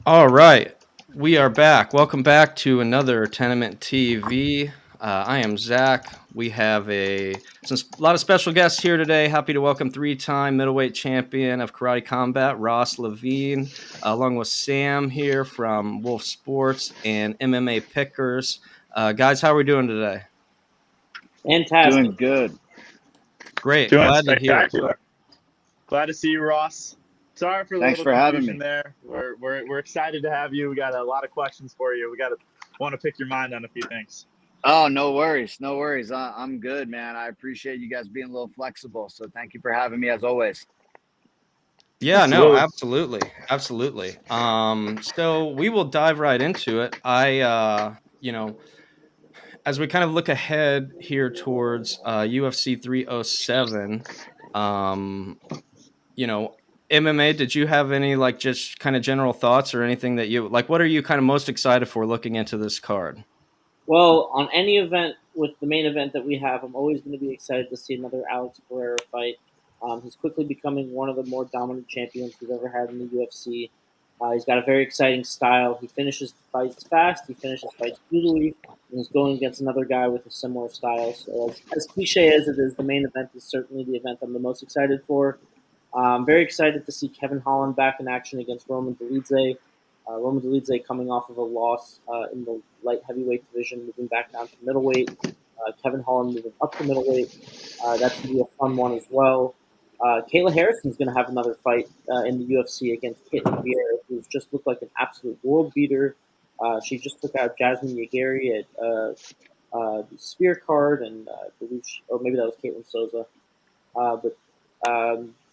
All right, we are back. Welcome back to another Tenement TV. I am Zach. We have a lot of special guests here today. Happy to welcome three-time middleweight champion of karate combat, Ross Levine, along with Sam here from Wolf Sports and MMA Pickers. Guys, how are we doing today? Fantastic. Doing good. Great. Doing Glad to hear it. spectacular. Glad to see you, Ross. Sorry for the Thanks little for having confusion me. there. We're excited to have you. We got a lot of questions for you. Want to pick your mind on a few things. Oh, no worries. No worries. I'm good, man. I appreciate you guys being a little flexible. So thank you for having me as always. Yeah, no, Absolutely. absolutely. Absolutely. So we will dive right into it. As we kind of look ahead here towards UFC 307, um, you know, MMA, did you have any like just kind of general thoughts or anything that you like? What are you kind of most excited for looking into this card? Well, on any event with the main event that we have, I'm always going to be excited to see another Alex Pereira fight. He's quickly becoming one of the more dominant champions we've ever had in the UFC. He's got a very exciting style. He finishes fights fast. He finishes fights brutally, and he's going against another guy with a similar style. So, as cliche as it is, the main event is certainly the event I'm the most excited for. I'm very excited to see Kevin Holland back in action against Roman Dolidze. Roman Dolidze coming off of a loss in the light heavyweight division, moving back down to middleweight. Kevin Holland moving up to middleweight. That's going to be a fun one as well. Kayla Harrison's going to have another fight in the UFC against Caitlin Vieira, who's just looked like an absolute world beater. She just took out Jasmine Yagiri at the Spear card, and I believe, or maybe that was Caitlin Souza. But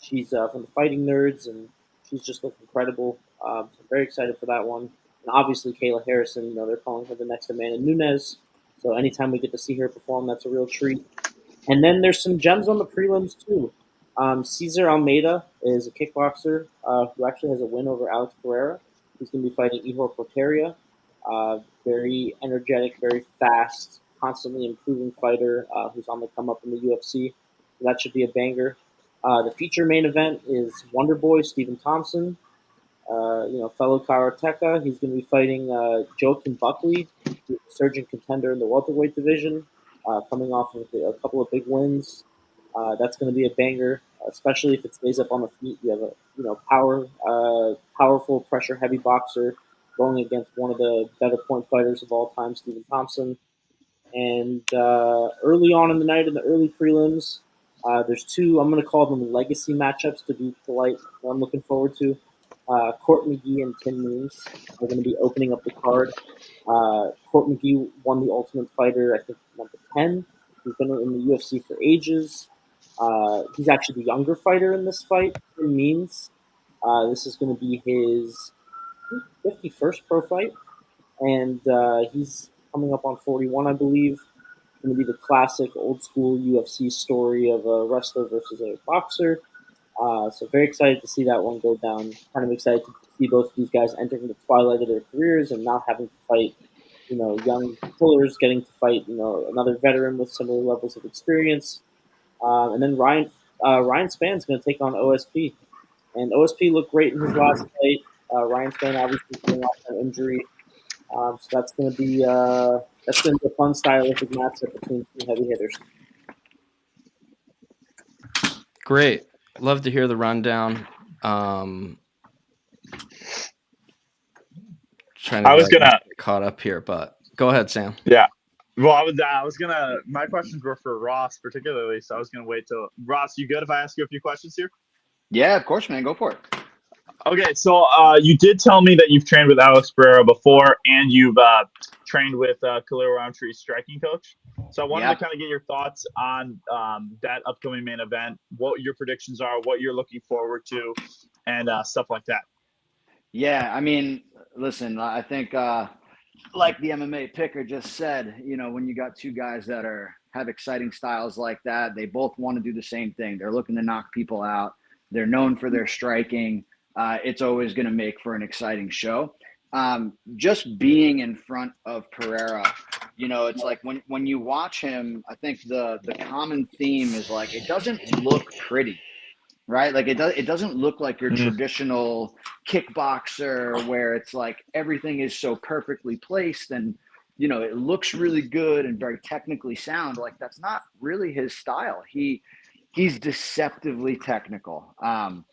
she's from the Fighting Nerds, and she's just looked incredible. So I'm very excited for that one. And obviously, Kayla Harrison, they're calling her the next Amanda Nunes. So anytime we get to see her perform, that's a real treat. And then there's some gems on the prelims, too. Cesar Almeida is a kickboxer who actually has a win over Alex Pereira. He's going to be fighting Ihor Porteria. Very energetic, very fast, constantly improving fighter who's on the come up in the UFC. So that should be a banger. The feature main event is Wonder Boy Stephen Thompson, fellow karateka. He's going to be fighting Joaquin Buckley, who's a surging contender in the welterweight division, coming off of a couple of big wins. That's going to be a banger, especially if it stays up on the feet. You have a powerful, pressure heavy boxer going against one of the better point fighters of all time, Stephen Thompson. And early on in the night, in the early prelims, there's two, I'm going to call them legacy matchups to be polite, that I'm looking forward to. Court McGee and Tim Means are going to be opening up the card. Court McGee won the Ultimate Fighter, I think, number 10. He's been in the UFC for ages. He's actually the younger fighter in this fight. Tim Means. This is going to be his 51st pro fight, and he's coming up on 41, I believe. Going to be the classic old school UFC story of a wrestler versus a boxer. So very excited to see that one go down. Kind of excited to see both of these guys entering the twilight of their careers and not having to fight, young killers, getting to fight, another veteran with similar levels of experience. And then Ryan Span's going to take on OSP, and OSP looked great in his last fight. Ryan Span obviously coming off an injury, so that's going to be a fun stylistic matchup between two heavy hitters. Great. Love to hear the rundown. Trying to I was gonna, get caught up here, but go ahead, Sam. yeah. Well, I was gonna. My questions were for Ross particularly, so I was gonna wait till Ross. You good if I ask you a few questions here? Yeah, of course, man. Go for it. Okay, so you did tell me that you've trained with Alex Pereira before, and you've trained with Khalil Roundtree's striking coach. So I wanted to kind of get your thoughts on that upcoming main event, what your predictions are, what you're looking forward to, and stuff like that. Yeah, I mean, listen, I think like the MMA picker just said, when you got two guys that have exciting styles like that, they both want to do the same thing. They're looking to knock people out. They're known for their striking. It's always going to make for an exciting show. Just being in front of Pereira, it's like when you watch him, I think the common theme is like it doesn't look pretty. right? Like it doesn't look like your Mhm. traditional kickboxer where it's like everything is so perfectly placed and it looks really good and very technically sound. Like that's not really his style. He's deceptively technical. And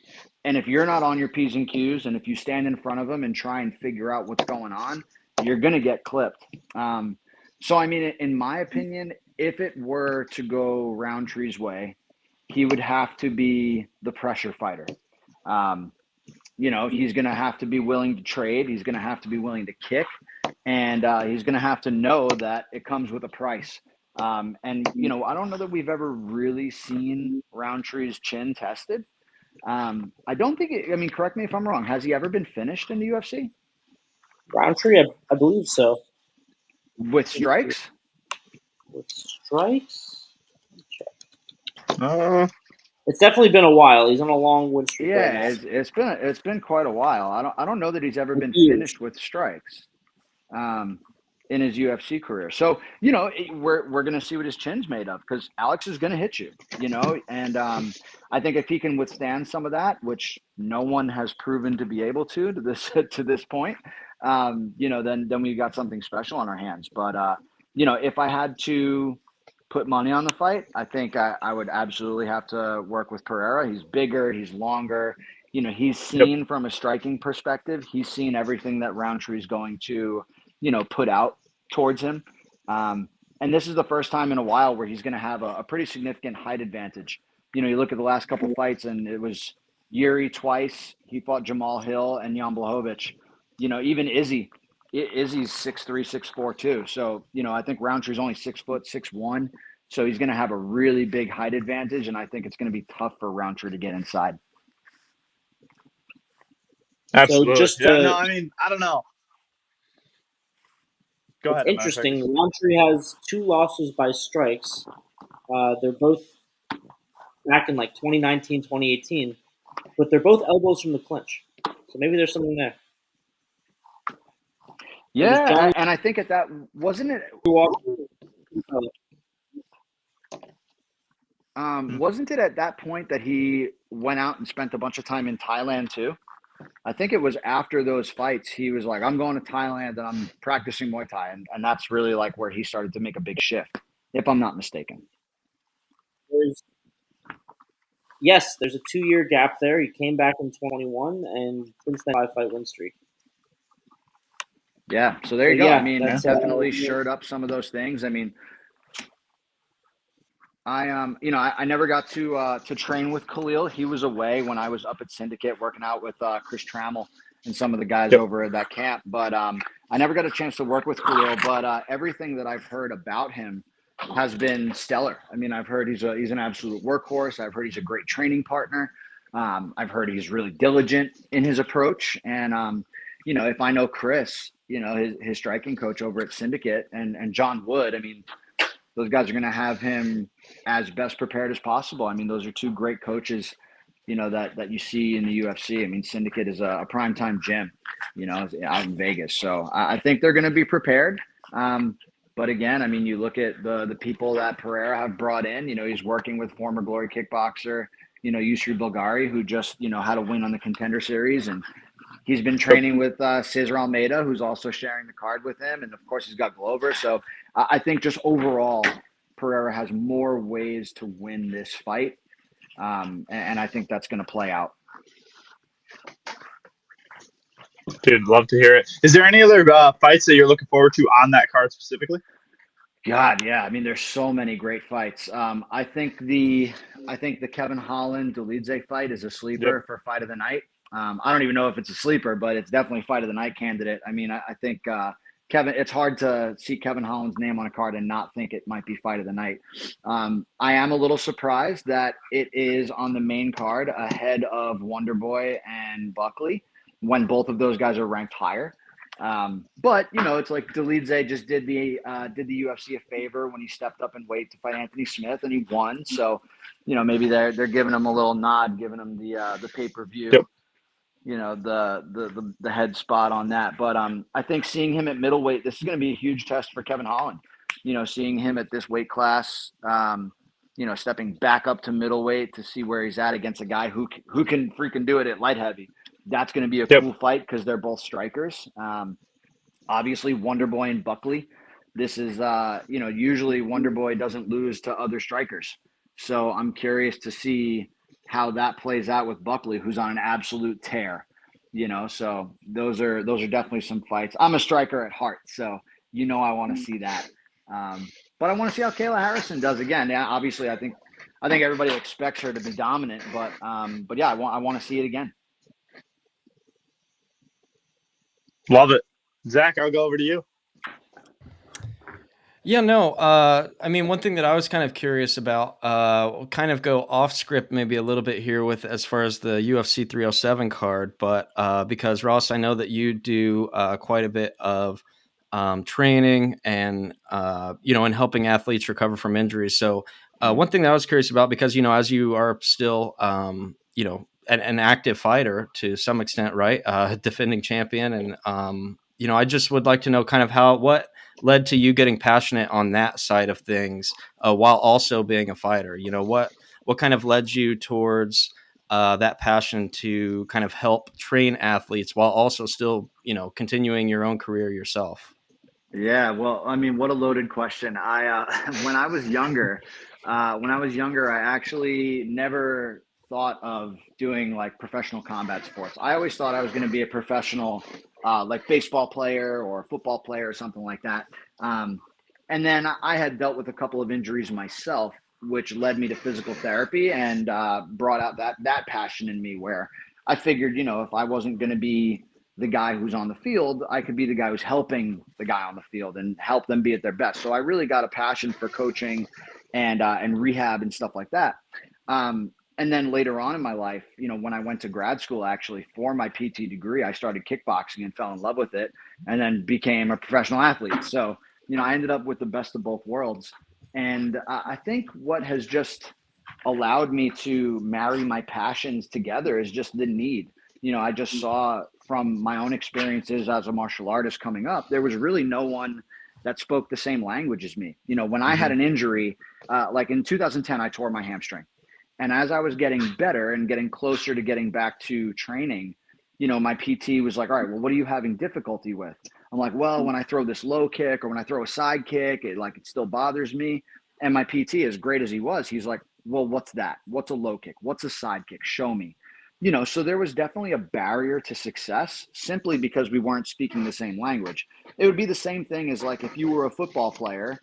if you're not on your P's and Q's, and if you stand in front of him and try and figure out what's going on, you're going to get clipped. So, I mean, in my opinion, if it were to go Roundtree's way, he would have to be the pressure fighter. He's going to have to be willing to trade. He's going to have to be willing to kick. And he's going to have to know that it comes with a price. I don't know that we've ever really seen Roundtree's chin tested. I don't think correct me if I'm wrong. Has he ever been finished in the UFC? Roundtree, I believe so. With strikes? With strikes? Uh, It's definitely been a while. He's on a long win streak. Yeah, right it's been quite a while. I don't know that he's ever been Years. finished with strikes in his UFC career. So, we're going to see what his chin's made of because Alex is going to hit you, and I think if he can withstand some of that, which no one has proven to be able to this point, then we got something special on our hands. But, if I had to put money on the fight, I think I would absolutely have to work with Pereira. He's bigger, he's longer. He's seen from a striking perspective, he's seen everything that Roundtree's going to, put out towards him. And this is the first time in a while where he's going to have a pretty significant height advantage. You look at the last couple fights, and it was Yuri twice. He fought Jamal Hill and Jan Blachowicz. Even Izzy's 6'3", 6'4" too. So, I think Roundtree's only 6 foot, 6'1". So he's going to have a really big height advantage, and I think it's going to be tough for Roundtree to get inside. absolutely. So just yeah, no, I mean, I don't know. Go ahead. Interesting. Roundtree has 2 losses by strikes. They're both back in like 2019, 2018, but they're both elbows from the clinch. So maybe there's something there. Yeah, and I think at that wasn't it. Wasn't it at that point that he went out and spent a bunch of time in Thailand too? I think it was after those fights he was like, I'm going to Thailand and I'm practicing Muay Thai, and that's really like where he started to make a big shift, if I'm not mistaken. Yes, there's a 2-year gap there. He came back in 21, and since then 5-fight win streak. Yeah, so there you go. Yeah, I mean, that's definitely shored up some of those things. I mean, I never got to train with Khalil. He was away when I was up at Syndicate working out with Chris Trammell and some of the guys over at that camp. But I never got a chance to work with Khalil. But everything that I've heard about him has been stellar. I mean, I've heard he's an absolute workhorse. I've heard he's a great training partner. I've heard he's really diligent in his approach. And if I know Chris, his striking coach over at Syndicate and John Wood, I mean, those guys are going to have him as best prepared as possible. I mean, those are 2 great coaches, that you see in the UFC. I mean, Syndicate is a primetime gym, out in Vegas. So I think they're going to be prepared. But again, I mean, you look at the people that Pereira have brought in, he's working with former Glory kickboxer, Yusri Bulgari, who just, had a win on the Contender Series. And he's been training with Cesar Almeida, who's also sharing the card with him. And, of course, he's got Glover. So I think just overall, Pereira has more ways to win this fight. And I think that's going to play out. Dude, love to hear it. Is there any other fights that you're looking forward to on that card specifically? God, yeah. I mean, there's so many great fights. I think the Kevin Holland Dolidze fight is a sleeper for fight of the night. I don't even know if it's a sleeper, but it's definitely fight of the night candidate. I mean, I think Kevin. It's hard to see Kevin Holland's name on a card and not think it might be fight of the night. I am a little surprised that it is on the main card ahead of Wonderboy and Buckley, when both of those guys are ranked higher. But it's like Dolidze just did the UFC a favor when he stepped up in weight to fight Anthony Smith, and he won. So, maybe they're giving him a little nod, giving him the pay-per-view, the head spot on that. But I think seeing him at middleweight, this is going to be a huge test for Kevin Holland. Seeing him at this weight class, stepping back up to middleweight to see where he's at against a guy who can freaking do it at light heavy. That's going to be a cool fight because they're both strikers. Obviously, Wonderboy and Buckley. This is, usually Wonderboy doesn't lose to other strikers. So I'm curious to see how that plays out with Buckley, who's on an absolute tear. So those are definitely some fights. I'm a striker at heart, so I want to see that. But I want to see how Kayla Harrison does again. Yeah, obviously, I think everybody expects her to be dominant, but yeah, I want to see it again. Love it. Zach, I'll go over to you. Yeah, no. I mean, one thing that I was kind of curious about, we'll kind of go off script maybe a little bit here with as far as the UFC 307 card, but because Ross, I know that you do quite a bit of training and and helping athletes recover from injuries. So one thing that I was curious about, because as you are still an active fighter to some extent, right? Defending champion, and I just would like to know kind of what led to you getting passionate on that side of things while also being a fighter. What kind of led you towards that passion to kind of help train athletes while also still continuing your own career yourself? Yeah, well, I mean, what a loaded question. When I was younger, I actually never thought of doing like professional combat sports. I always thought I was going to be a professional, like baseball player or football player or something like that. And then I had dealt with a couple of injuries myself, which led me to physical therapy and brought out that passion in me where I figured, if I wasn't going to be the guy who's on the field, I could be the guy who's helping the guy on the field and help them be at their best. So I really got a passion for coaching and rehab and stuff like that. And then later on in my life, when I went to grad school, actually for my PT degree, I started kickboxing and fell in love with it and then became a professional athlete. So, I ended up with the best of both worlds. And I think what has just allowed me to marry my passions together is just the need. I just saw from my own experiences as a martial artist coming up, there was really no one that spoke the same language as me. When I had an injury, like in 2010, I tore my hamstring. And as I was getting better and getting closer to getting back to training, my PT was like, all right, well, what are you having difficulty with? I'm like, well, when I throw this low kick or when I throw a side kick, it still bothers me. And my PT, as great as he was, he's like, well, what's that? What's a low kick? What's a side kick? Show me. So there was definitely a barrier to success simply because we weren't speaking the same language. It would be the same thing as like if you were a football player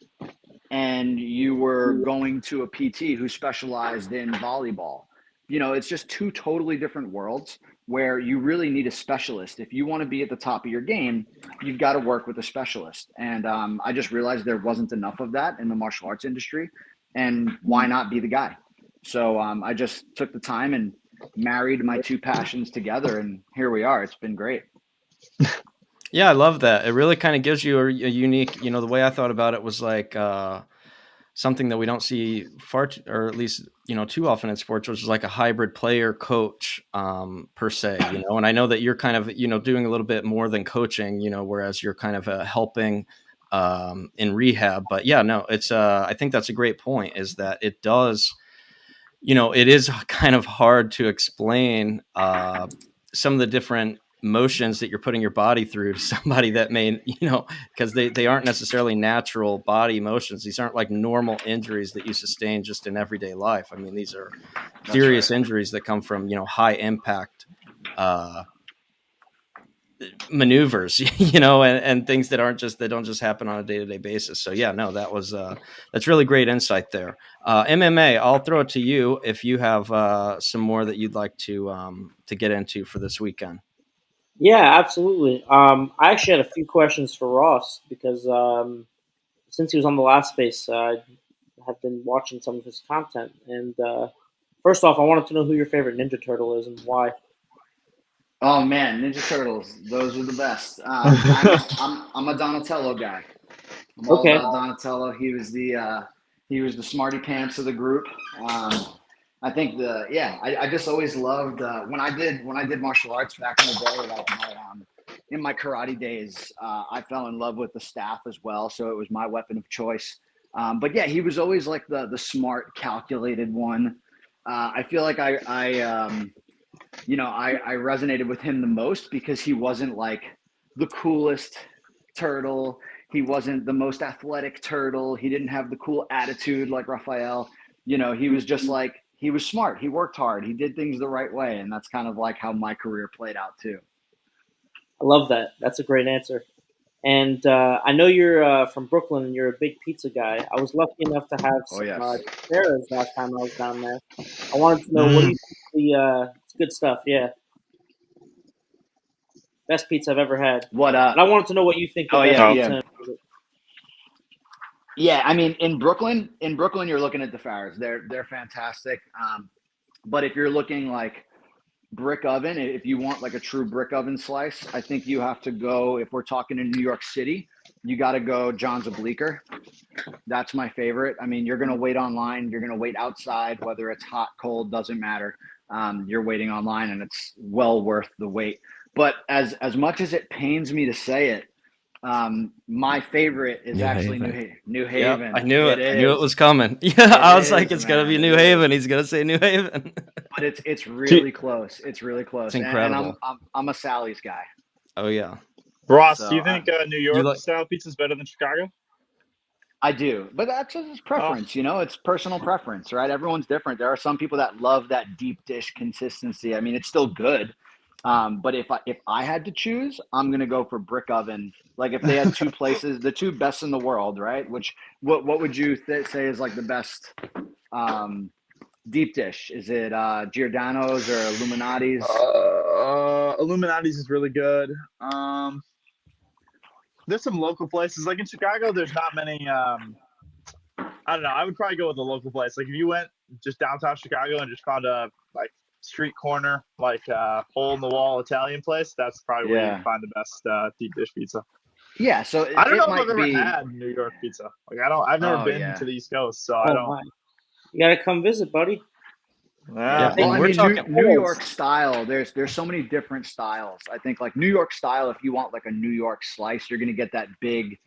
and you were going to a PT who specialized in volleyball. It's just two totally different worlds where you really need a specialist. If you want to be at the top of your game, you've got to work with a specialist. And I just realized there wasn't enough of that in the martial arts industry. And why not be the guy? So I just took the time and married my two passions together, and here we are. It's been great. Yeah, I love that. It really kind of gives you a unique, the way I thought about it was like something that we don't see or at least, too often in sports, which is like a hybrid player coach per se, and I know that you're kind of, doing a little bit more than coaching, whereas you're kind of helping in rehab. But yeah, no, it's I think that's a great point, is that it does, it is kind of hard to explain some of the different motions that you're putting your body through to somebody that may, because they aren't necessarily natural body motions. These aren't like normal injuries that you sustain just in everyday life. I mean, these are serious injuries that come from, high impact maneuvers, and things that don't just happen on a day-to-day basis. So yeah, no, that's really great insight there. MMA, I'll throw it to you if you have some more that you'd like to get into for this weekend. Yeah, absolutely. I actually had a few questions for Ross because since he was on the last space, I have been watching some of his content. And first off, I wanted to know who your favorite Ninja Turtle is and why. Oh man, Ninja Turtles, those are the best. I'm a Donatello guy. I'm all about Donatello. He was the smarty pants of the group. I think I just always loved when I did martial arts back in the day, like in my karate days, I fell in love with the staff as well. So it was my weapon of choice. But yeah, he was always like the smart, calculated one. I feel like I resonated with him the most because he wasn't like the coolest turtle. He wasn't the most athletic turtle. He didn't have the cool attitude like Raphael. He was just like, he was smart. He worked hard. He did things the right way. And that's kind of like how my career played out too. I love that. That's a great answer. And I know you're from Brooklyn and you're a big pizza guy. I was lucky enough to have some Sarah's last time I was down there. I wanted to know what do you think it's good stuff, yeah. Best pizza I've ever had. What and I wanted to know what you think of pizza. Yeah, I mean in Brooklyn you're looking at the Farrah's. They're fantastic. But if you're looking like brick oven, if you want like a true brick oven slice, I think you have to go, if we're talking in New York City, you got to go John's of Bleecker. That's my favorite. I mean, you're going to wait online, you're going to wait outside, whether it's hot, cold, doesn't matter. You're waiting online and it's well worth the wait. But as much as it pains me to say it, my favorite is New Haven. Yep, I knew it. I knew it was coming. Yeah, I was like, it's gonna be New Haven. He's gonna say New Haven. But it's really close. It's really close. It's incredible. And I'm a Sally's guy. Oh yeah. Ross, do you think New York style pizza is better than Chicago? I do, but that's just preference. It's personal preference, right? Everyone's different. There are some people that love that deep dish consistency. I mean, it's still good. But if I had to choose, I'm gonna go for brick oven. Like if they had two places, the two best in the world, right? What would you say is like the best deep dish? Is it Giordano's or Illuminati's? Illuminati's is really good. There's some local places like in Chicago. There's not many. I don't know. I would probably go with a local place. Like if you went just downtown Chicago and just found a street corner, like hole in the wall Italian place, that's probably where you find the best deep dish pizza. Yeah, so I don't know if I've ever had New York pizza. Like I've never been to the East Coast, so I don't. My. You gotta come visit, buddy. Yeah, well, I mean, New York style. There's so many different styles. I think like New York style. If you want like a New York slice, you're gonna get that big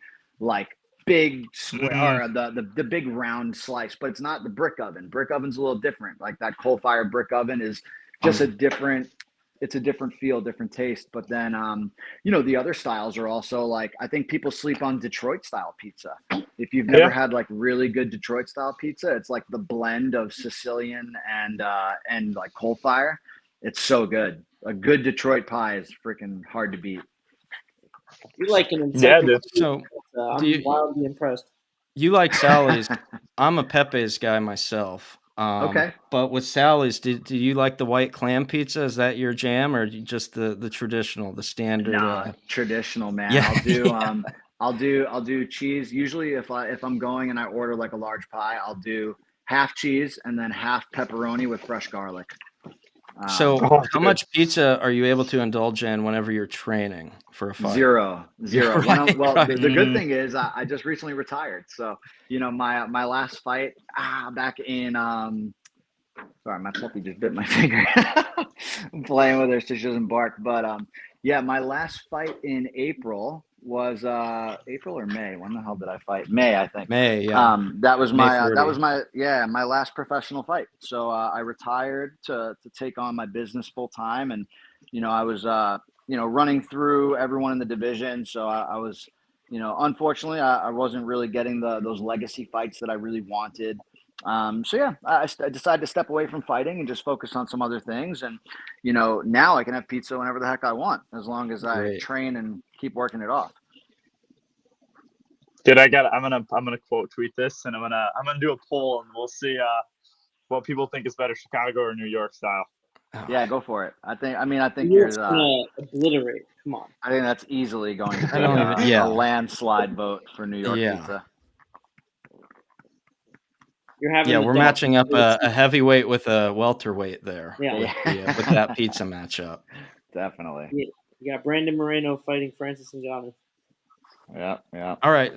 square, or the big round slice. But it's not the brick oven. Brick oven's a little different. Like that coal fired brick oven is just a different. It's a different feel, different taste. But then, the other styles are also like, I think people sleep on Detroit style pizza. If you've never had like really good Detroit style pizza, it's like the blend of Sicilian and like coal fire. It's so good. A good Detroit pie is freaking hard to beat. You like an So I'm wildly impressed. You like Sally's. I'm a Pepe's guy myself. Okay. But with Sally's, do you like the white clam pizza? Is that your jam, or just the traditional, the standard? No, traditional, man. Yeah. I'll do cheese. Usually, if I'm going and I order like a large pie, I'll do half cheese and then half pepperoni with fresh garlic. So, how much pizza are you able to indulge in whenever you're training for a fight? Zero. Right, The good thing is I just recently retired. So, my last fight back in sorry, my puppy just bit my finger. I'm playing with her so she doesn't bark. But my last fight in April was April or May. When the hell did I fight? May, I think. May, yeah. That was my last professional fight. So I retired to take on my business full time, and I was running through everyone in the division. So I was, unfortunately, I wasn't really getting those legacy fights that I really wanted. I decided to step away from fighting and just focus on some other things. And, now I can have pizza whenever the heck I want, as long as I train and keep working it off. Dude, I'm gonna quote tweet this, and I'm gonna do a poll, and we'll see what people think is better, Chicago or New York style. Yeah, go for it. I think you're gonna obliterate. Come on. I think that's easily going to be a landslide vote for New York pizza. You're having we're matching up a heavyweight with a welterweight there. Yeah. With that pizza matchup. Definitely. Yeah. You got Brandon Moreno fighting Francis Ngannou. Yeah. All right.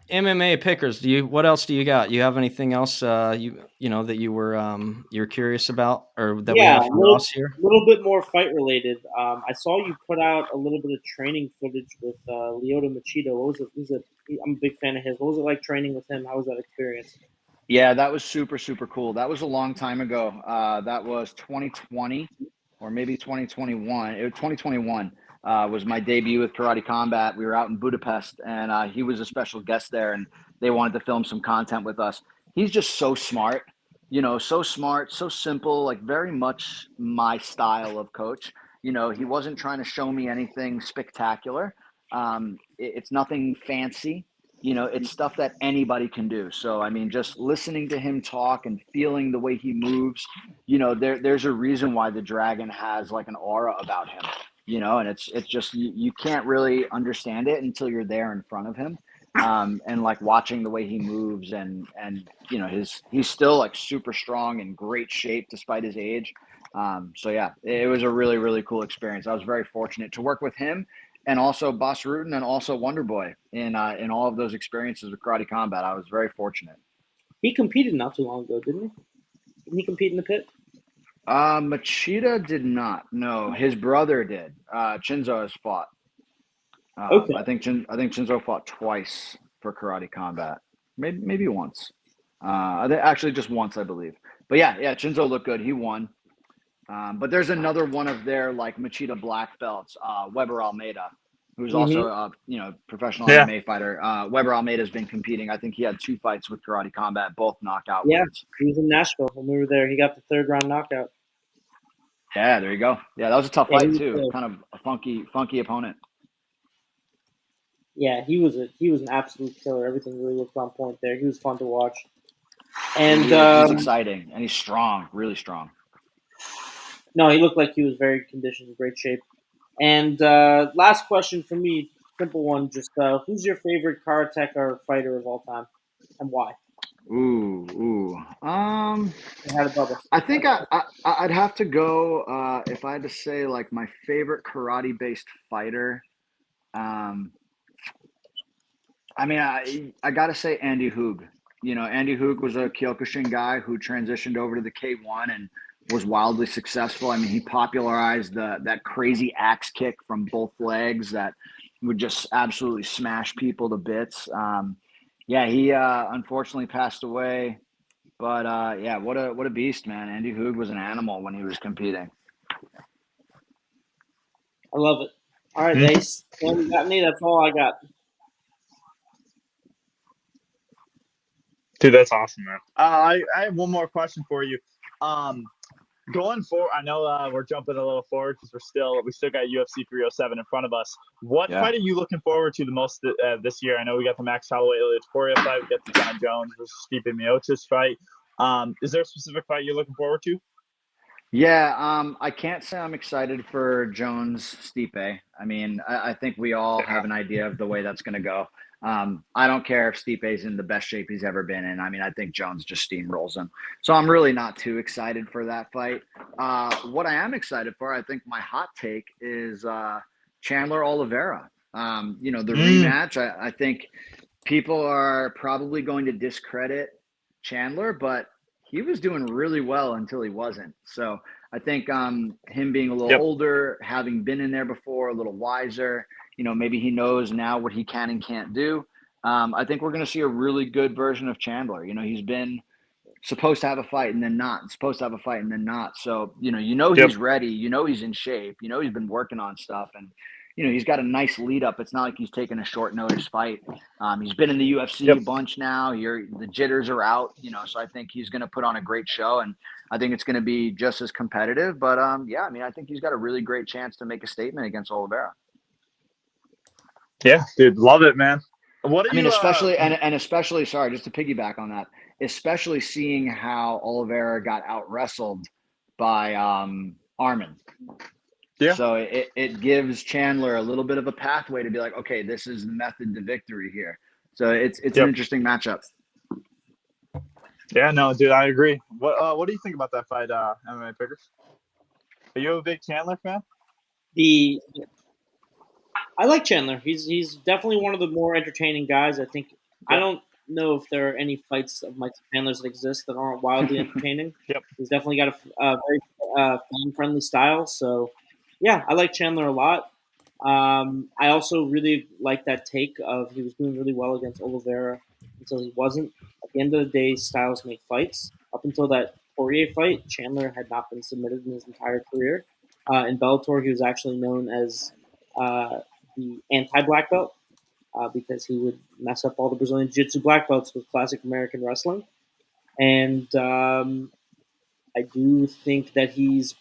MMA pickers, what else do you got? You have anything else you know that you're curious about or that we Yeah, have from Ross here? little bit more fight related. I saw you put out a little bit of training footage with Lyoto Machida. What was it? I'm a big fan of his. What was it like training with him? How was that experience? Yeah, that was super, super cool. That was a long time ago. That was 2020 or maybe 2021. It was 2021 was my debut with Karate Combat. We were out in Budapest, and he was a special guest there, and they wanted to film some content with us. He's just so smart, so smart, so simple, like very much my style of coach. He wasn't trying to show me anything spectacular. It's nothing fancy. It's stuff that anybody can do. So, I mean, just listening to him talk and feeling the way he moves, there's a reason why the Dragon has like an aura about him, and it's just, you can't really understand it until you're there in front of him. And like watching the way he moves and he's still like super strong and great shape despite his age. So yeah, it was a really, really cool experience. I was very fortunate to work with him and also Boss Rutan and also Wonder Boy in all of those experiences with Karate Combat. I was very fortunate. He competed not too long ago, didn't he? Didn't he compete in the pit? Machida did not. No, his brother did. Chinzo has fought. Okay. I think Chinzo fought twice for Karate Combat. Maybe once. Actually just once, I believe. But yeah, Chinzo looked good. He won. But there's another one of their like Machida black belts, Weber Almeida, who's also a professional MMA fighter. Weber Almeida has been competing. I think he had 2 fights with Karate Combat, both knockout wins. He was in Nashville when we were there. He got the 3rd round knockout. Yeah, there you go. Yeah, that was a tough fight too. Cool. Kind of a funky opponent. Yeah, he was an absolute killer. Everything really looked on point there. He was fun to watch. And he's exciting and he's strong, really strong. No, he looked like he was very conditioned, in great shape. And last question for me, simple one, just who's your favorite karateka or fighter of all time, and why? I think I'd have to go if I had to say like my favorite karate-based fighter. I mean, I gotta say Andy Hoog. Andy Hoog was a Kyokushin guy who transitioned over to the K1 and was wildly successful. I mean, he popularized that crazy axe kick from both legs that would just absolutely smash people to bits. He unfortunately passed away, but what a beast, man. Andy Hoog was an animal when he was competing. I love it. All right, Ace. You got me. That's all I got. Dude, that's awesome, man. I have one more question for you. Going forward, I know we're jumping a little forward because we still got UFC 307 in front of us. What fight are you looking forward to the most this year? I know we got the Max Holloway Ilya fight, we got the John Jones versus Stipe Miocic fight. Is there a specific fight you're looking forward to? Yeah, I can't say I'm excited for Jones Stipe. I mean, I think we all have an idea of the way that's going to go. I don't care if Stipe's in the best shape he's ever been in. I mean, I think Jones just steamrolls him. So I'm really not too excited for that fight. What I am excited for, I think my hot take is Chandler Oliveira. The rematch, I think people are probably going to discredit Chandler, but he was doing really well until he wasn't. So I think him being a little older, having been in there before, a little wiser, maybe he knows now what he can and can't do. I think we're going to see a really good version of Chandler. He's been supposed to have a fight and then not, supposed to have a fight and then not. So, he's ready, he's in shape, he's been working on stuff, and, he's got a nice lead up. It's not like he's taking a short notice fight. He's been in the UFC a bunch now. The jitters are out, so I think he's going to put on a great show, and I think it's going to be just as competitive. But I think he's got a really great chance to make a statement against Oliveira. Yeah, dude, love it, man. Especially, sorry, just to piggyback on that, especially seeing how Oliveira got out wrestled by Arman. Yeah. So it gives Chandler a little bit of a pathway to be like, okay, this is the method to victory here. So it's an interesting matchup. Yeah, no, dude, I agree. What do you think about that fight, MMA Pickers? Are you a big Chandler fan? I like Chandler. He's definitely one of the more entertaining guys. I think I don't know if there are any fights of Mike Chandler's that exist that aren't wildly entertaining. Yep. He's definitely got a very fan-friendly style. So, yeah, I like Chandler a lot. I also really like that take of he was doing really well against Oliveira until he wasn't. At the end of the day, styles make fights. Up until that Poirier fight, Chandler had not been submitted in his entire career. In Bellator, he was actually known as the anti-black belt because he would mess up all the Brazilian Jiu-Jitsu black belts with classic American wrestling. And I do think that he's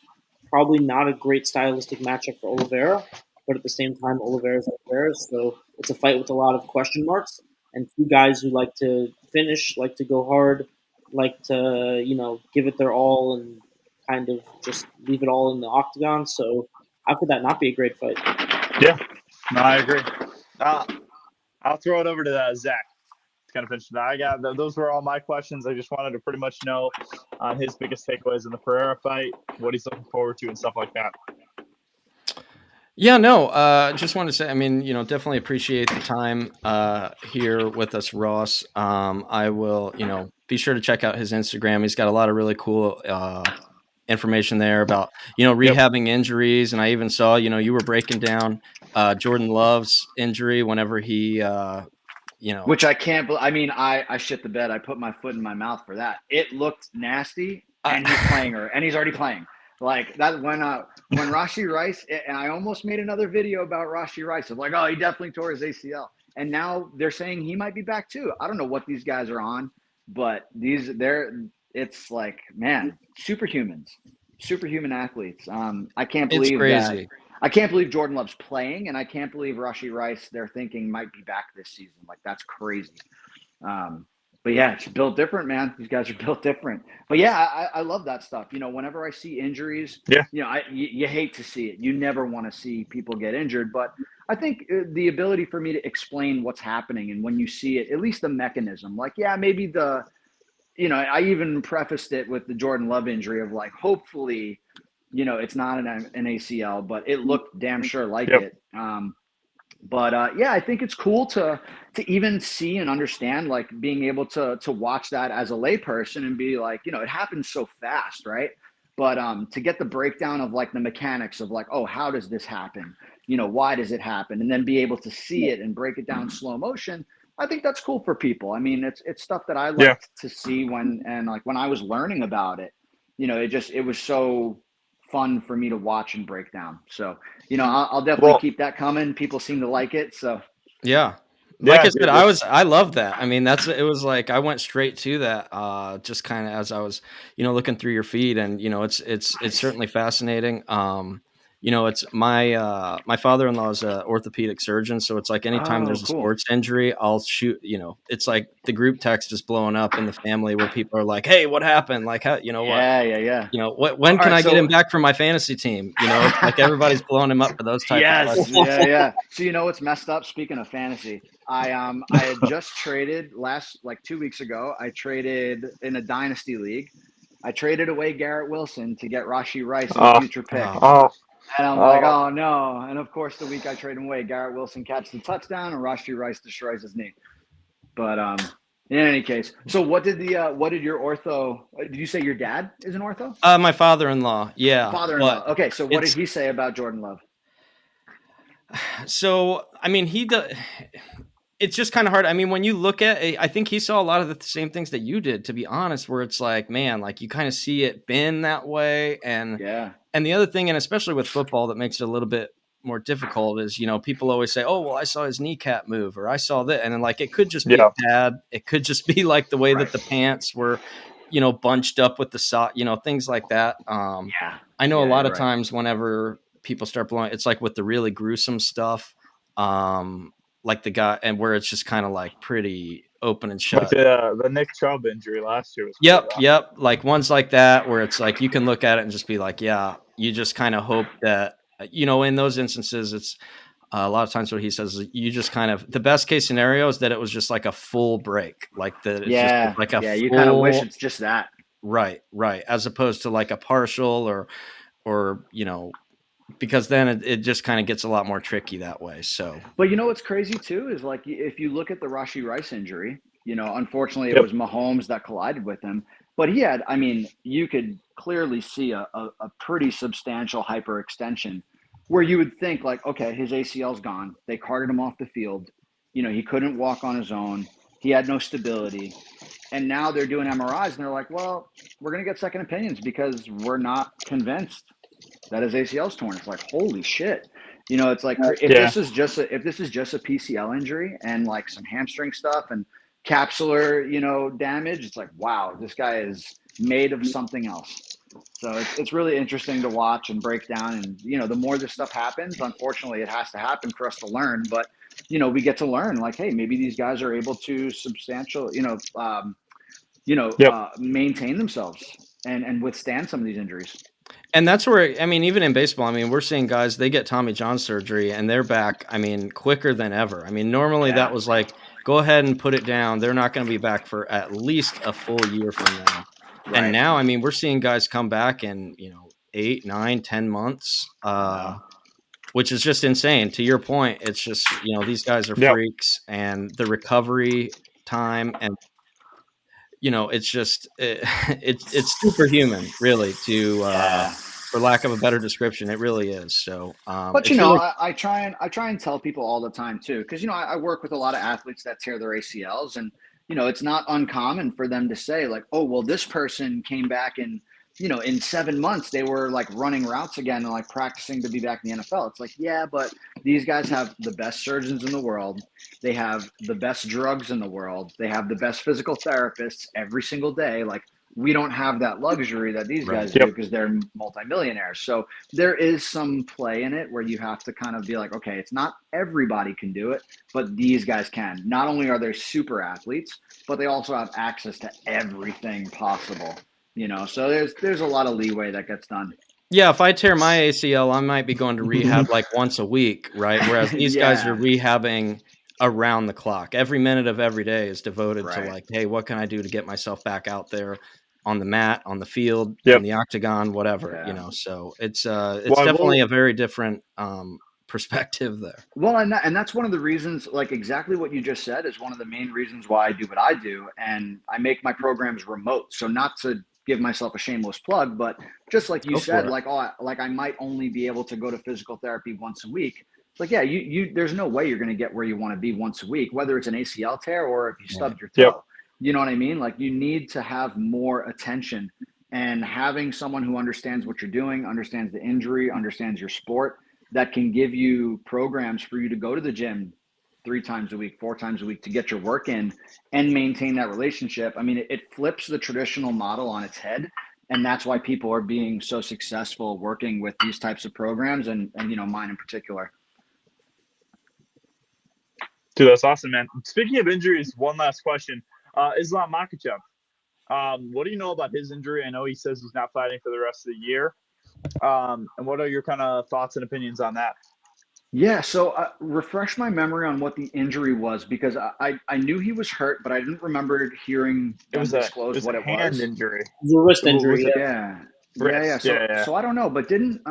probably not a great stylistic matchup for Oliveira, but at the same time, Oliveira's Oliveira, so it's a fight with a lot of question marks. And two guys who like to finish, like to go hard, like to give it their all and kind of just leave it all in the octagon. So how could that not be a great fight? Yeah, no, I agree. I'll throw it over to Zach. It's kind of finished. Those were all my questions. I just wanted to pretty much know on his biggest takeaways in the Pereira fight, what he's looking forward to, and stuff like that. Yeah, no, just wanted to say, I mean, definitely appreciate the time here with us, Ross. I will, be sure to check out his Instagram. He's got a lot of really cool information there about, rehabbing injuries. And I even saw, you were breaking down Jordan Love's injury whenever he, Which I can't believe. I mean, I shit the bed. I put my foot in my mouth for that. It looked nasty, and he's playing her, and he's already playing. Like that when Rashie Rice, and I almost made another video about Rashie Rice of like, oh, he definitely tore his ACL, and now they're saying he might be back too. I don't know what these guys are on, but it's like, man, superhuman athletes. I can't believe it's crazy. I can't believe Jordan Love's playing, and I can't believe Rashie Rice, they're thinking might be back this season. Like, that's crazy. But yeah, it's built different, man. These guys are built different. But yeah, I love that stuff. Whenever I see injuries, you hate to see it. You never want to see people get injured. But I think the ability for me to explain what's happening, and when you see it, at least the mechanism, like, yeah, maybe I even prefaced it with the Jordan Love injury of like, hopefully, it's not an ACL, but it looked damn sure like it. I think it's cool to even see and understand, like being able to watch that as a layperson and be like, it happens so fast, right? But to get the breakdown of like the mechanics of like, oh, how does this happen? Why does it happen? And then be able to see it and break it down in slow motion. I think that's cool for people. I mean, it's stuff that I liked to see when I was learning about it, it was so fun for me to watch and break down. So, I'll definitely keep that coming. People seem to like it. So yeah. Like I said, I love that. I mean, it was like, I went straight to that, just kind of as I was, looking through your feed, and, it's certainly fascinating. It's my father-in-law is an orthopedic surgeon. So it's like, anytime there's a sports injury, I'll shoot, it's like the group text is blowing up in the family where people are like, hey, what happened? Like, how, what, when can I get him back from my fantasy team? It's like everybody's blowing him up for those types of questions. Yeah. So what's messed up? Speaking of fantasy, I had just traded 2 weeks ago. I traded in a dynasty league. I traded away Garrett Wilson to get Rashie Rice as a future pick. And I'm like, oh no. And of course, the week I trade him away, Garrett Wilson catches the touchdown and Rashie Rice destroys his knee. But in any case, so what did your ortho, did you say your dad is an ortho? My father-in-law. Yeah. Father-in-law. Okay. So what did he say about Jordan Love? So, I mean, it's just kind of hard. I mean, when you look at it, I think he saw a lot of the same things that you did, to be honest, where it's like, man, like you kind of see it been that way. And the other thing, and especially with football, that makes it a little bit more difficult is, people always say, oh, well, I saw his kneecap move, or I saw that. And then like, it could just be bad. It could just be like the way that the pants were, bunched up with the sock, things like that. I know a lot of times whenever people start blowing, it's like with the really gruesome stuff, like the guy, and where it's just kind of like pretty open and shut. Like the Nick Chubb injury last year was Yep. Like ones like that where it's like you can look at it and just be like, yeah, you just kind of hope that, in those instances, it's a lot of times what he says is you just kind of, the best case scenario is that it was just like a full break, like that. Just like you kind of wish it's just that. Right. As opposed to like a partial or because then it just kind of gets a lot more tricky that way. So, But you know what's crazy too is like if you look at the Rashi Rice injury, unfortunately it was Mahomes that collided with him. But he had, I mean, you could clearly see a pretty substantial hyperextension where you would think like, okay, his ACL's gone. They carted him off the field. He couldn't walk on his own. He had no stability. And now they're doing MRIs and they're like, well, we're going to get second opinions because we're not convinced that his ACL's torn. It's like, holy shit. It's like if this is just a PCL injury and like some hamstring stuff and capsular, damage, it's like, wow, this guy is made of something else. So it's really interesting to watch and break down. And, the more this stuff happens, unfortunately, it has to happen for us to learn. But, we get to learn like, hey, maybe these guys are able to maintain themselves and withstand some of these injuries. and that's where, I mean, even in baseball, I mean, we're seeing guys, they get Tommy John surgery and they're back, I mean, quicker than ever. I mean, normally that was like, go ahead and put it down. They're not going to be back for at least a full year from now. Right. And now, I mean, we're seeing guys come back in, 8, 9, 10 months, which is just insane. To your point, it's just, these guys are freaks, and the recovery time and, it's just, it's superhuman, really, for lack of a better description. It really is. So, but I try and tell people all the time too, because I work with a lot of athletes that tear their ACLs, and it's not uncommon for them to say like, oh, well, this person came back and in 7 months they were like running routes again and like practicing to be back in the NFL. It's like, yeah, but these guys have the best surgeons in the world. They have the best drugs in the world. They have the best physical therapists every single day. Like, we don't have that luxury that these guys do because they're multimillionaires. So there is some play in it where you have to kind of be like, okay, it's not everybody can do it, but these guys can. Not only are they super athletes, but they also have access to everything possible. So there's a lot of leeway that gets done. Yeah, if I tear my ACL, I might be going to rehab like once a week, right? Whereas these guys are rehabbing around the clock. Every minute of every day is devoted to like, hey, what can I do to get myself back out there on the mat, on the field, in the octagon, whatever, So it's definitely a very different perspective there. Well, and that's one of the reasons, like exactly what you just said is one of the main reasons why I do what I do. And I make my programs remote. So not to give myself a shameless plug, but just like you said, like, I might only be able to go to physical therapy once a week. It's like, yeah, you there's no way you're going to get where you want to be once a week, whether it's an ACL tear or if you stubbed your toe. You know what I mean? Like, you need to have more attention, and having someone who understands what you're doing, understands the injury, understands your sport, that can give you programs for you to go to the gym 3 times a week, 4 times a week to get your work in and maintain that relationship. I mean, it flips the traditional model on its head. And that's why people are being so successful working with these types of programs and mine in particular. Dude, that's awesome, man. Speaking of injuries, one last question. Islam Makhachev, what do you know about his injury? I know he says he's not fighting for the rest of the year. And what are your kind of thoughts and opinions on that? Yeah, so refresh my memory on what the injury was, because I knew he was hurt, but I didn't remember hearing them disclose what it was. Hand injury. It was a wrist injury. So I don't know, but didn't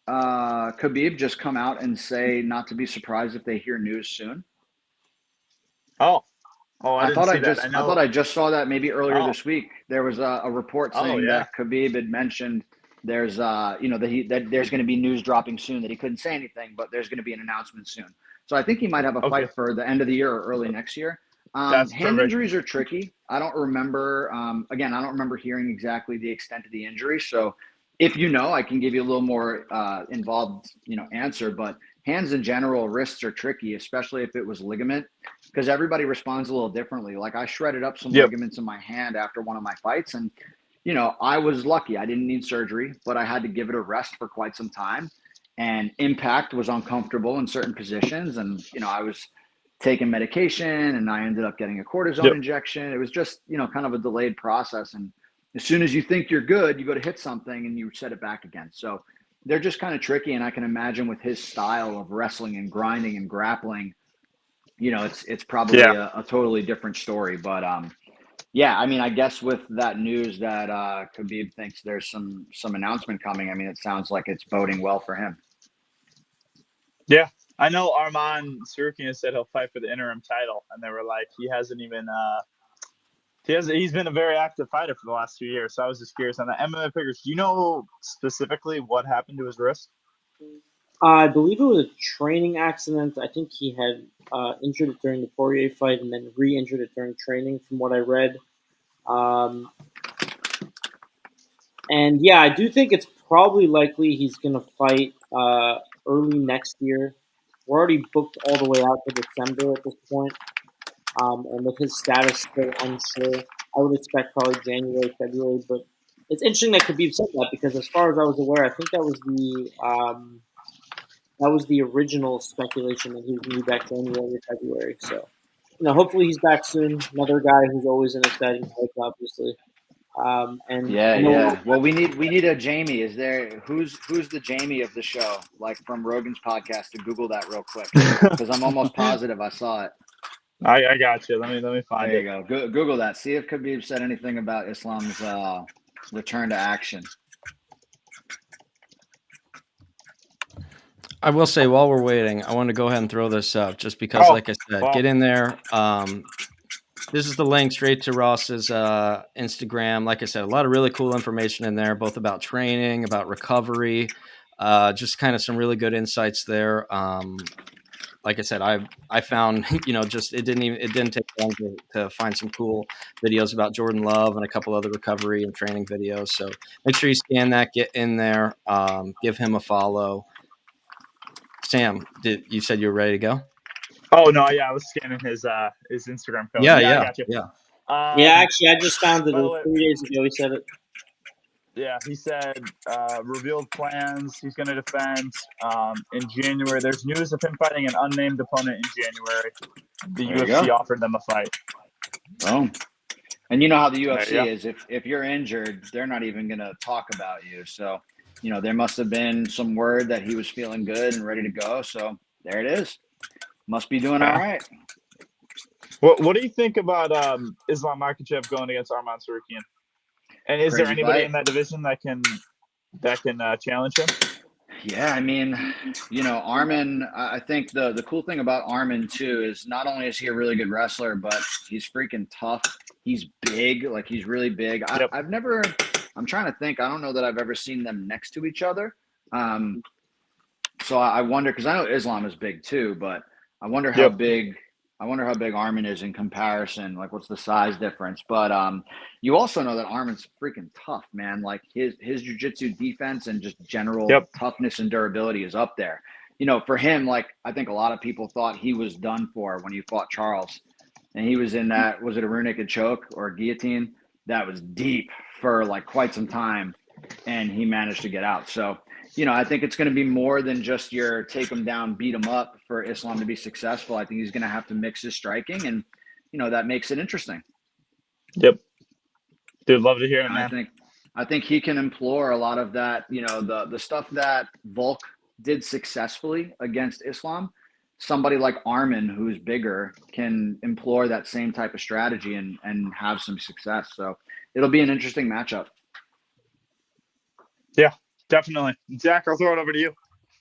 Khabib just come out and say not to be surprised if they hear news soon? I thought I just saw that maybe earlier this week. There was a report saying that Khabib had mentioned there's that there's going to be news dropping soon, that he couldn't say anything, but there's going to be an announcement soon. So I think he might have a fight for the end of the year or early next year. Hand injuries are tricky. I don't remember. Again, I don't remember hearing exactly the extent of the injury. So if I can give you a little more involved, answer. But hands in general, wrists are tricky, especially if it was ligament, because everybody responds a little differently. Like, I shredded up some ligaments in my hand after one of my fights, and I was lucky. I didn't need surgery, but I had to give it a rest for quite some time. And impact was uncomfortable in certain positions. And, I was taking medication, and I ended up getting a cortisone injection. It was just, kind of a delayed process. And as soon as you think you're good, you go to hit something and you set it back again. So they're just kind of tricky. And I can imagine with his style of wrestling and grinding and grappling, it's probably a totally different story. But, Yeah, I mean, I guess with that news that Khabib thinks there's some announcement coming, I mean, it sounds like it's boding well for him. Yeah, I know Arman Sarukian said he'll fight for the interim title, and they were like, he hasn't even he's been a very active fighter for the last 2 years. So I was just curious on the MMA figures. Do you know specifically what happened to his wrist? I believe it was a training accident. I think he had injured it during the Poirier fight and then re-injured it during training, from what I read. And yeah, I do think it's probably likely he's going to fight early next year. We're already booked all the way out to December at this point. And with his status still unsure, I would expect probably January, February. But it's interesting that Khabib said that, because as far as I was aware, I think that was the original speculation that he was going to be back January or February. So, hopefully he's back soon. Another guy who's always an exciting fight, obviously. And yeah. Well, we need a Jamie. Is there who's the Jamie of the show? Like from Rogan's podcast, to Google that real quick, because I'm almost positive I saw it. I got you. Let me find there it. You go. Google that. See if Khabib said anything about Islam's return to action. I will say, while we're waiting, I want to go ahead and throw this up, just because, like I said, get in there. This is the link straight to Ross's Instagram. Like I said, a lot of really cool information in there, both about training, about recovery, just kind of some really good insights there. Like I said, I found, just it didn't take long to find some cool videos about Jordan Love and a couple other recovery and training videos. So make sure you scan that, get in there, give him a follow. Sam, you said you were ready to go? Oh no, yeah, I was scanning his Instagram code. Yeah, I got you. Yeah. Actually, I just found it 3 days ago. He said it. Yeah, he said revealed plans. He's going to defend in January. There's news of him fighting an unnamed opponent in January. The UFC offered them a fight. Oh. And you know how the UFC is. If you're injured, they're not even going to talk about you. So, there must have been some word that he was feeling good and ready to go. So there it is. Must be doing all right. What do you think about Islam Makhachev going against Arman Sarukian? And is there anybody in that division that can challenge him? Yeah, I mean, Arman, I think the cool thing about Arman too is not only is he a really good wrestler, but he's freaking tough. He's big, like he's really big. Yep. I'm trying to think. I don't know that I've ever seen them next to each other. So I wonder, because I know Islam is big too, but I wonder how big Arman is in comparison. Like, what's the size difference? But you also know that Arman's freaking tough, man. Like his jiu-jitsu defense and just general toughness and durability is up there. For him, like I think a lot of people thought he was done for when he fought Charles, and he was in that, was it a rear naked choke or a guillotine that was deep for like quite some time, and he managed to get out. So I think it's going to be more than just your take him down, beat him up for Islam to be successful. I think he's going to have to mix his striking, and, that makes it interesting. Yep. Dude, love to hear it, man. I think he can implore a lot of that, the stuff that Volk did successfully against Islam. Somebody like Arman, who's bigger, can implore that same type of strategy and have some success. So it'll be an interesting matchup. Yeah. Definitely. Zach, I'll throw it over to you.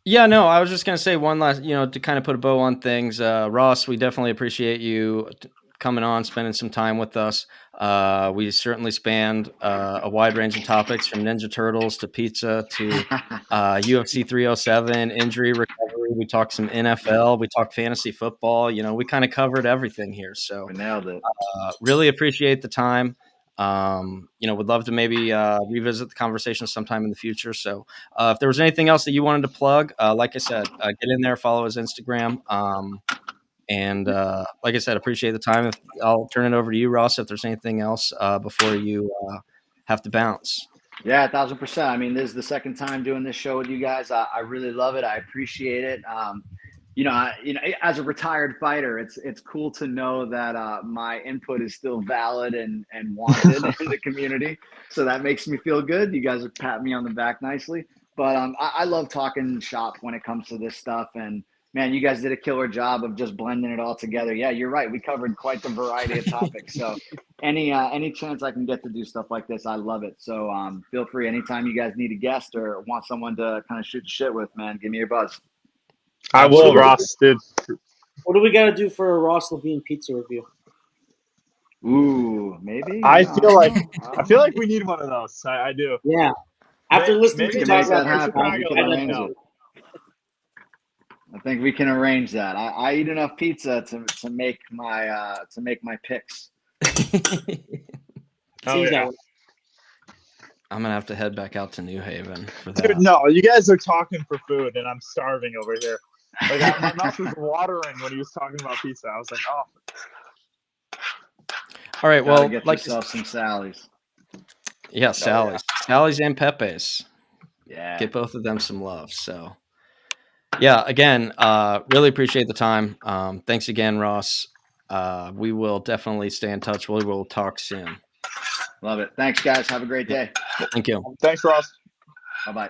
Yeah, no, I was just going to say one last, to kind of put a bow on things. Ross, we definitely appreciate you coming on, spending some time with us. We certainly spanned a wide range of topics, from Ninja Turtles to pizza to UFC 307, injury recovery. We talked some NFL. We talked fantasy football. We kind of covered everything here. So we nailed it. Really appreciate the time. Would love to maybe revisit the conversation sometime in the future. So if there was anything else that you wanted to plug, like I said, get in there, follow his Instagram. And like I said, appreciate the time. I'll turn it over to you, Ross, if there's anything else before you have to bounce. Yeah, 1,000%. I mean, this is the second time doing this show with you guys. I really love it. I appreciate it. As a retired fighter, it's cool to know that my input is still valid and wanted in the community. So that makes me feel good. You guys have pat me on the back nicely. But I love talking shop when it comes to this stuff. And, Man, you guys did a killer job of just blending it all together. Yeah, you're right. We covered quite the variety of topics. So any chance I can get to do stuff like this, I love it. So feel free anytime you guys need a guest or want someone to kind of shoot shit with, man, give me your buzz. I will, Ross, dude. What do we got to do for a Ross Levine pizza review? Ooh, maybe. I feel like we need one of those. I do. Yeah. After listening maybe to make that about happen. We can arrange know. it. I think we can arrange that. I eat enough pizza to make my picks. Oh, yeah. I'm gonna have to head back out to New Haven for that. Dude, no, you guys are talking for food, and I'm starving over here. Like my mouth was watering when he was talking about pizza. I was like, oh. All right, well, get yourself some Sally's. Yeah, Sally's, Sally's and Pepe's. Yeah, get both of them some love. So, yeah, again, really appreciate the time. Thanks again, Ross. We will definitely stay in touch. We will talk soon. Love it. Thanks, guys. Have a great day. Thank you. Thanks, Ross. Bye-bye.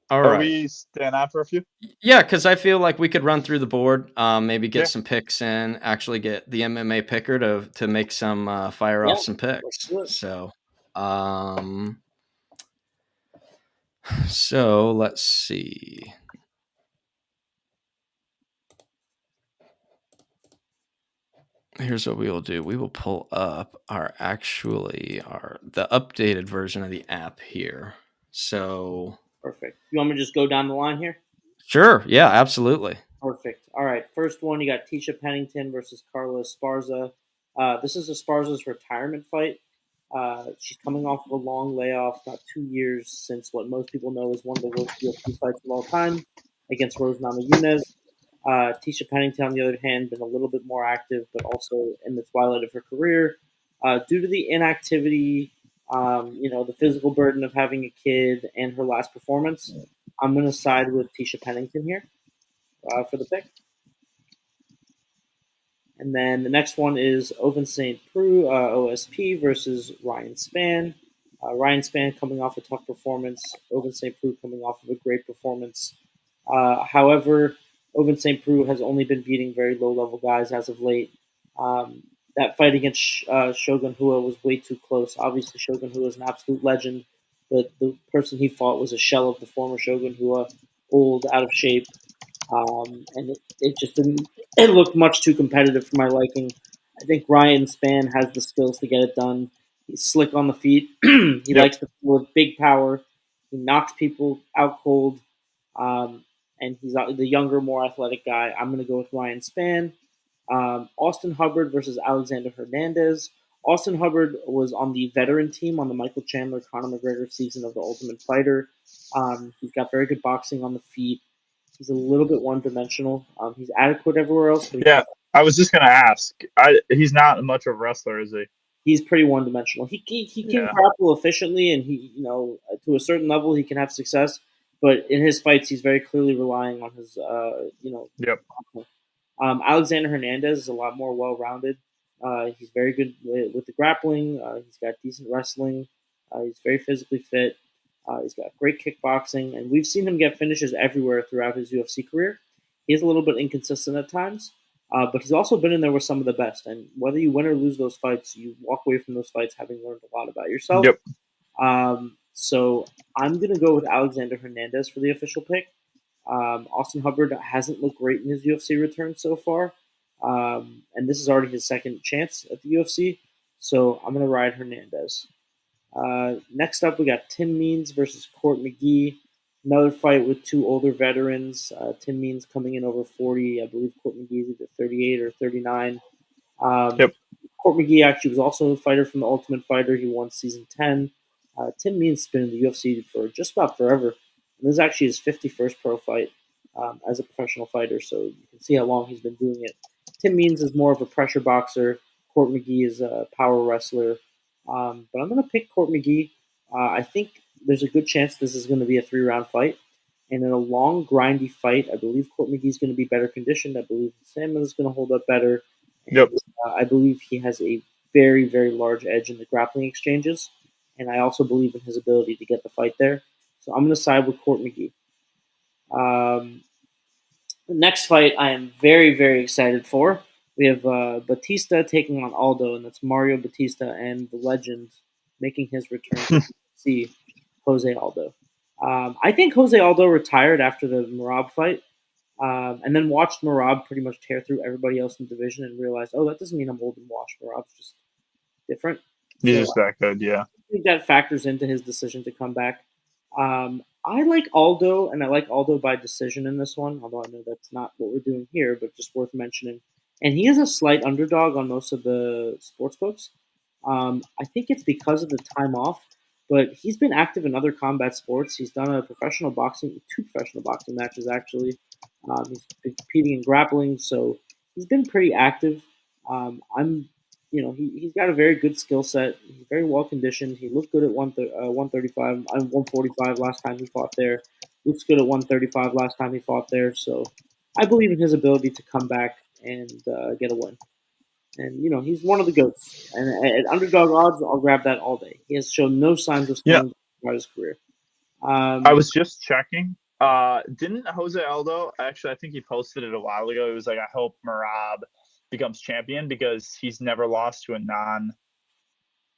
All right. Are we staying on for a few? Yeah, because I feel like we could run through the board, maybe get some picks in, actually get the MMA picker to make some fire off some picks. So, so let's see. Here's what we will do. We will pull up the updated version of the app here. So perfect. You want me to just go down the line here? Sure. Yeah, absolutely. Perfect. All right. First one, you got Tisha Pennington versus Carla Esparza. This is Esparza's retirement fight. She's coming off of a long layoff, about 2 years since what most people know is one of the worst UFC fights of all time against Rose Namajunas. Tisha Pennington, on the other hand, been a little bit more active, but also in the twilight of her career. Due to the inactivity, the physical burden of having a kid and her last performance, I'm going to side with Tisha Pennington here for the pick. And then the next one is Ovince St. Preux, OSP, versus Ryan Spann. Ryan Spann coming off a tough performance. Ovince St. Preux coming off of a great performance. However, Ovince St. Preux has only been beating very low-level guys as of late. That fight against Shogun Rua was way too close. Obviously, Shogun Rua is an absolute legend, but the person he fought was a shell of the former Shogun Rua, old, out of shape. And it just didn't. It looked much too competitive for my liking. I think Ryan Spann has the skills to get it done. He's slick on the feet. He likes to pull with big power. He knocks people out cold. And he's the younger, more athletic guy. I'm going to go with Ryan Spann. Austin Hubbard versus Alexander Hernandez. Austin Hubbard was on the veteran team on the Michael Chandler, Conor McGregor season of The Ultimate Fighter. He's got very good boxing on the feet. He's a little bit one-dimensional. He's adequate everywhere else. But I was just going to ask. He's not much of a wrestler, is he? He's pretty one-dimensional. He can grapple efficiently, and he, to a certain level, he can have success. But in his fights, he's very clearly relying on his, Alexander Hernandez is a lot more well-rounded. He's very good with the grappling. He's got decent wrestling. He's very physically fit. He's got great kickboxing, and we've seen him get finishes everywhere throughout his UFC career. He's a little bit inconsistent at times, but he's also been in there with some of the best. And whether you win or lose those fights, you walk away from those fights having learned a lot about yourself. Yep. So I'm going to go with Alexander Hernandez for the official pick. Austin Hubbard hasn't looked great in his UFC return so far, and this is already his second chance at the UFC. So I'm going to ride Hernandez. Next up, we got Tim Means versus Court McGee. Another fight with two older veterans. Tim Means coming in over 40. I believe Court McGee is either 38 or 39. Yep. Court McGee actually was also a fighter from The Ultimate Fighter. He won season 10. Tim Means has been in the UFC for just about forever. And this is actually his 51st pro fight as a professional fighter, so you can see how long he's been doing it. Tim Means is more of a pressure boxer. Court McGee is a power wrestler. But I'm going to pick Court McGee. I think there's a good chance this is going to be a 3-round fight. And in a long, grindy fight, I believe Court McGee is going to be better conditioned. I believe Stamina is going to hold up better. And, I believe he has a very, very large edge in the grappling exchanges. And I also believe in his ability to get the fight there. So I'm going to side with Court McGee. The next fight I am very, very excited for. We have Batista taking on Aldo, and that's Mario Batista and the legend making his return to UFC, Jose Aldo. I think Jose Aldo retired after the Merab fight, and then watched Merab pretty much tear through everybody else in the division and realized, oh, that doesn't mean I'm old and washed. Merab's just different. He's So just that good, yeah. I think that factors into his decision to come back. I like Aldo, and I like Aldo by decision in this one, although I know that's not what we're doing here, but just worth mentioning. And he is a slight underdog on most of the sports books. I think it's because of the time off, but he's been active in other combat sports. He's done two professional boxing matches actually. He's been competing in grappling, so he's been pretty active. He's got a very good skill set. He's very well conditioned. He looked good at 135, 145 last time he fought there. Looks good at 135 last time he fought there. So I believe in his ability to come back and get a win. And, he's one of the GOATs. And at underdog odds, I'll grab that all day. He has shown no signs of slowing down throughout his career. I was just checking. Didn't Jose Aldo, actually, I think he posted it a while ago. He was like, I hope Merab becomes champion because he's never lost to a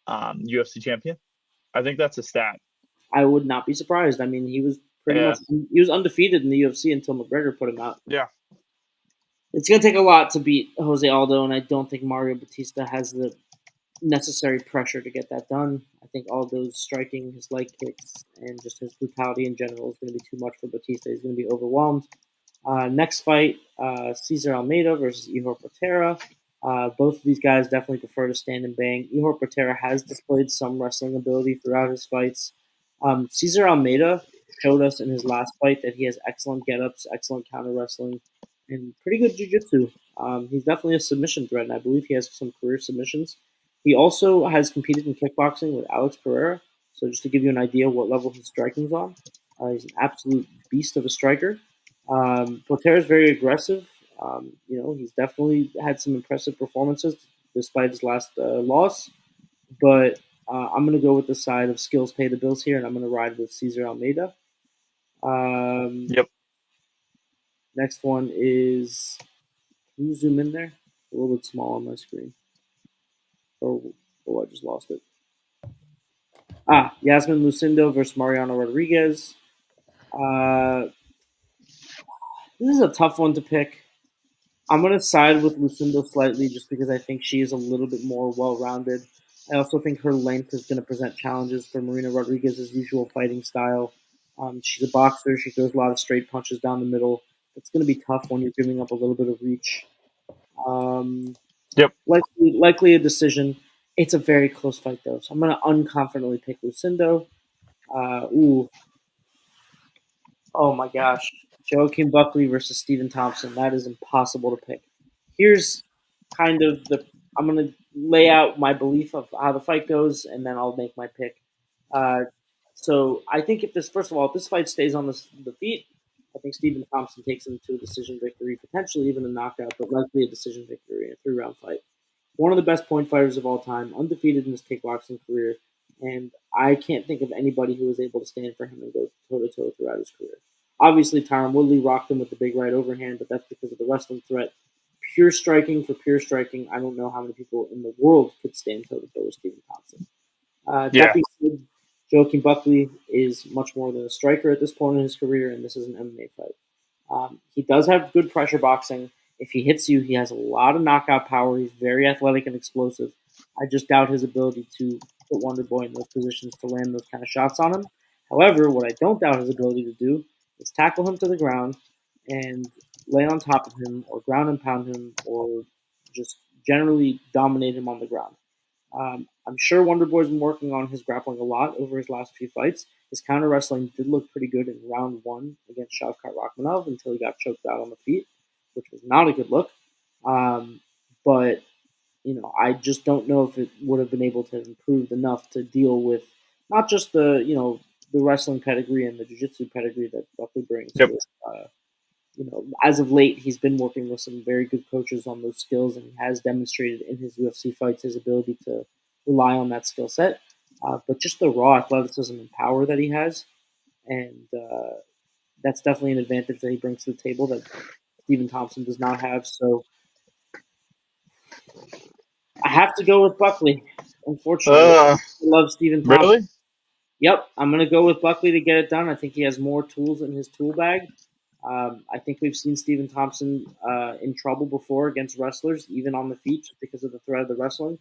non-UFC champion. I think that's a stat. I would not be surprised. I mean, he was he was undefeated in the UFC until McGregor put him out. Yeah. It's going to take a lot to beat Jose Aldo, and I don't think Mario Batista has the necessary pressure to get that done. I think Aldo's striking, his leg kicks, and just his brutality in general is going to be too much for Batista. He's going to be overwhelmed. Next fight, Cesar Almeida versus Ihor Potera. Both of these guys definitely prefer to stand and bang. Ihor Potera has displayed some wrestling ability throughout his fights. Cesar Almeida showed us in his last fight that he has excellent get-ups, excellent counter wrestling, and pretty good jiu-jitsu. He's definitely a submission threat, and I believe he has some career submissions. He also has competed in kickboxing with Alex Pereira. So just to give you an idea what level his striking's on, he's an absolute beast of a striker. Potera is very aggressive. He's definitely had some impressive performances despite his last loss. But I'm going to go with the side of skills pay the bills here, and I'm going to ride with Cesar Almeida. Yep. Next one is, can you zoom in there? A little bit small on my screen. Oh, I just lost it. Yasmin Lucindo versus Mariano Rodriguez. This is a tough one to pick. I'm going to side with Lucindo slightly just because I think she is a little bit more well-rounded. I also think her length is going to present challenges for Marina Rodriguez's usual fighting style. She's a boxer. She throws a lot of straight punches down the middle. It's going to be tough when you're giving up a little bit of reach. Yep. Likely a decision. It's a very close fight, though. So I'm going to unconfidently pick Lucindo. Oh, my gosh. Joaquin Buckley versus Stephen Thompson. That is impossible to pick. Here's kind of I'm going to lay out my belief of how the fight goes, and then I'll make my pick. So I think if this fight stays on the feet, I think Stephen Thompson takes him to a decision victory, potentially even a knockout, but likely a decision victory in a 3-round fight. One of the best point fighters of all time, undefeated in his kickboxing career, and I can't think of anybody who was able to stand for him and go toe-to-toe throughout his career. Obviously, Tyron Woodley rocked him with the big right overhand, but that's because of the wrestling threat. Pure striking for pure striking, I don't know how many people in the world could stand toe-to-toe with Stephen Thompson. That being said, Joaquin Buckley is much more than a striker at this point in his career, and this is an MMA fight. He does have good pressure boxing. If he hits you, he has a lot of knockout power. He's very athletic and explosive. I just doubt his ability to put Wonder Boy in those positions to land those kind of shots on him. However, what I don't doubt his ability to do is tackle him to the ground and lay on top of him or ground and pound him or just generally dominate him on the ground. I'm sure Wonder Boy's been working on his grappling a lot over his last few fights. His counter wrestling did look pretty good in round 1 against Shavkat Rakhmonov until he got choked out on the feet, which was not a good look. But I just don't know if it would have been able to improve enough to deal with not just the wrestling pedigree and the jiu-jitsu pedigree that Buckley brings. Yep. As of late, he's been working with some very good coaches on those skills, and he has demonstrated in his UFC fights his ability to rely on that skill set. But just the raw athleticism and power that he has, and that's definitely an advantage that he brings to the table that Stephen Thompson does not have. So I have to go with Buckley. Unfortunately, I love Stephen Thompson. Really? Yep, I'm going to go with Buckley to get it done. I think he has more tools in his tool bag. I think we've seen Stephen Thompson in trouble before against wrestlers, even on the feet, because of the threat of the wrestling.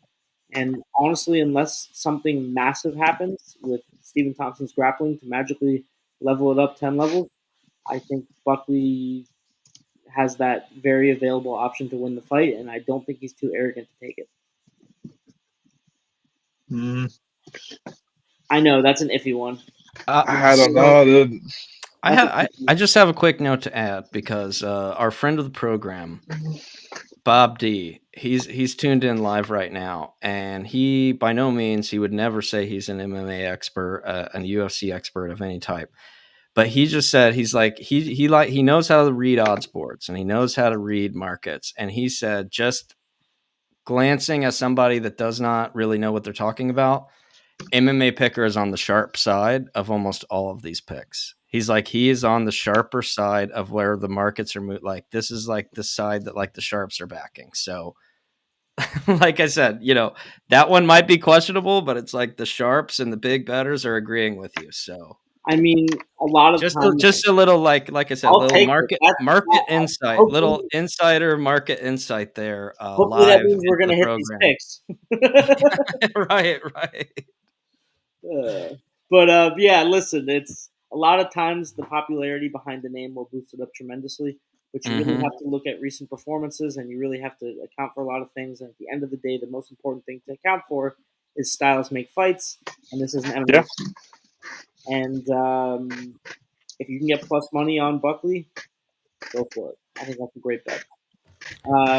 And honestly, unless something massive happens with Stephen Thompson's grappling to magically level it up 10 levels, I think Buckley has that very available option to win the fight, and I don't think he's too arrogant to take it. I know, that's an iffy one. I don't know, dude. I just have a quick note to add because our friend of the program, Bob D, he's tuned in live right now, and he by no means he would never say he's an MMA expert, an UFC expert of any type, but he just said he's like he knows how to read odds boards and he knows how to read markets, and he said just glancing at somebody that does not really know what they're talking about, MMA picker is on the sharp side of almost all of these picks. He's like, he is on the sharper side of where the markets are like, this is like the side that like the sharps are backing. So like I said, you know, that one might be questionable, but it's like the sharps and the big bettors are agreeing with you. So I mean, a lot of times, just a little like I said, I'll little take market insight, little insider market insight there. Hopefully Live that means we're going to hit program. these picks. right. But yeah, listen, it's a lot of times the popularity behind the name will boost it up tremendously, but you really have to look at recent performances and you really have to account for a lot of things. And at the end of the day, the most important thing to account for is styles make fights, and this is an MMA. Yeah. And if you can get plus money on Buckley, go for it. I think that's a great bet.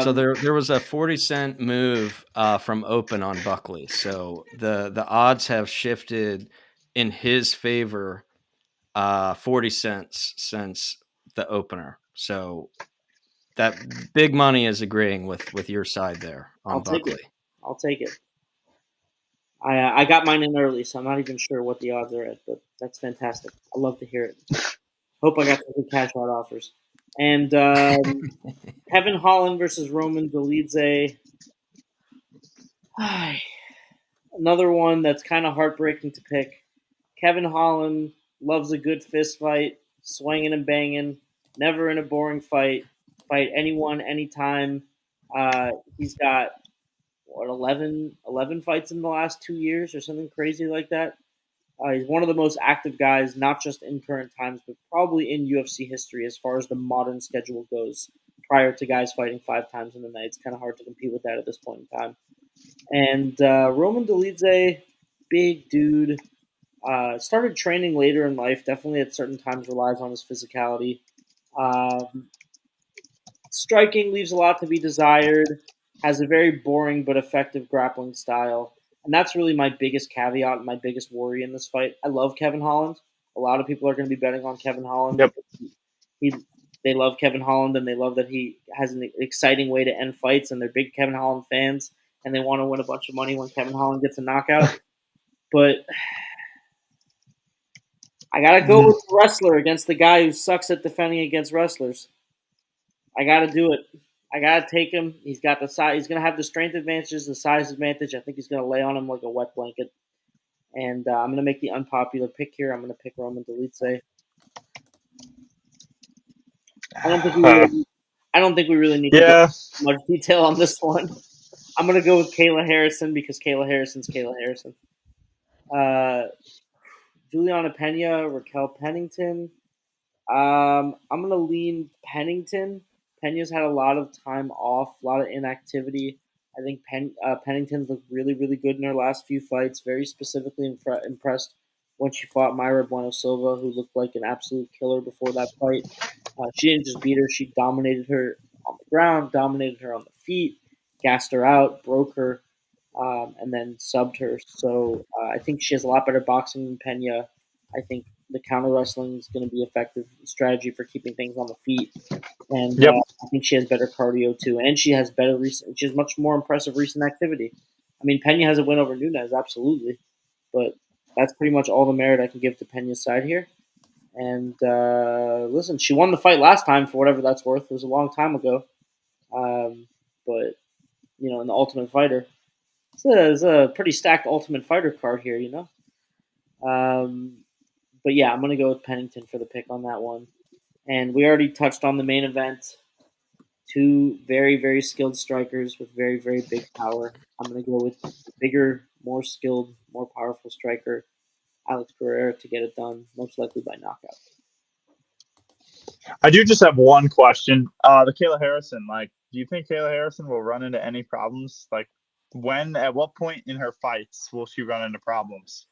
So there was a 40-cent move from open on Buckley. So the odds have shifted in his favor 40 cents since the opener. So that big money is agreeing with your side there on Buckley. I'll take it. I got mine in early, so I'm not even sure what the odds are at, but that's fantastic. I love to hear it. Hope I got some good cash out offers. And Kevin Holland versus Roman Dolidze. Another one that's kind of heartbreaking to pick. Kevin Holland loves a good fist fight, swinging and banging, never in a boring fight. Fight anyone, anytime. He's got 11 fights in the last 2 years or something crazy like that. He's one of the most active guys, not just in current times, but probably in UFC history as far as the modern schedule goes. Prior to guys fighting 5 times in the night, it's kind of hard to compete with that at this point in time. And Roman Dolidze, big dude, started training later in life. Definitely at certain times relies on his physicality. Striking leaves a lot to be desired. Has a very boring but effective grappling style. And that's really my biggest caveat and my biggest worry in this fight. I love Kevin Holland. A lot of people are going to be betting on Kevin Holland. Yep. They love Kevin Holland, and they love that he has an exciting way to end fights, and they're big Kevin Holland fans, and they want to win a bunch of money when Kevin Holland gets a knockout. But I got to go with the wrestler against the guy who sucks at defending against wrestlers. I got to do it. I got to take him. He's got the size. He's going to have the strength advantages, the size advantage. I think he's going to lay on him like a wet blanket. And I'm going to make the unpopular pick here. I'm going to pick Roman Dolidze. I don't think we really need to go into much detail on this one. I'm going to go with Kayla Harrison because Kayla Harrison's Kayla Harrison. Juliana Pena, Raquel Pennington. I'm going to lean Pennington. Pena's had a lot of time off, a lot of inactivity. I think Pennington's looked really, really good in her last few fights. Very specifically impressed when she fought Mayra Bueno Silva, who looked like an absolute killer before that fight. She didn't just beat her; she dominated her on the ground, dominated her on the feet, gassed her out, broke her, and then subbed her. So I think she has a lot better boxing than Pena. I think the counter wrestling is going to be effective strategy for keeping things on the feet. And I think she has better cardio too, and she has she has much more impressive recent activity. I mean, Pena has a win over Nunes, absolutely, but that's pretty much all the merit I can give to Pena's side here. And listen, she won the fight last time for whatever that's worth. It was a long time ago. But, you know, in the Ultimate Fighter, it's a pretty stacked Ultimate Fighter card here, you know. But yeah, I'm going to go with Pennington for the pick on that one. And we already touched on the main event. Two very, very skilled strikers with very, very big power. I'm going to go with the bigger, more skilled, more powerful striker, Alex Pereira, to get it done, most likely by knockout. I do just have one question. The Kayla Harrison, like, do you think Kayla Harrison will run into any problems? Like, at what point in her fights will she run into problems?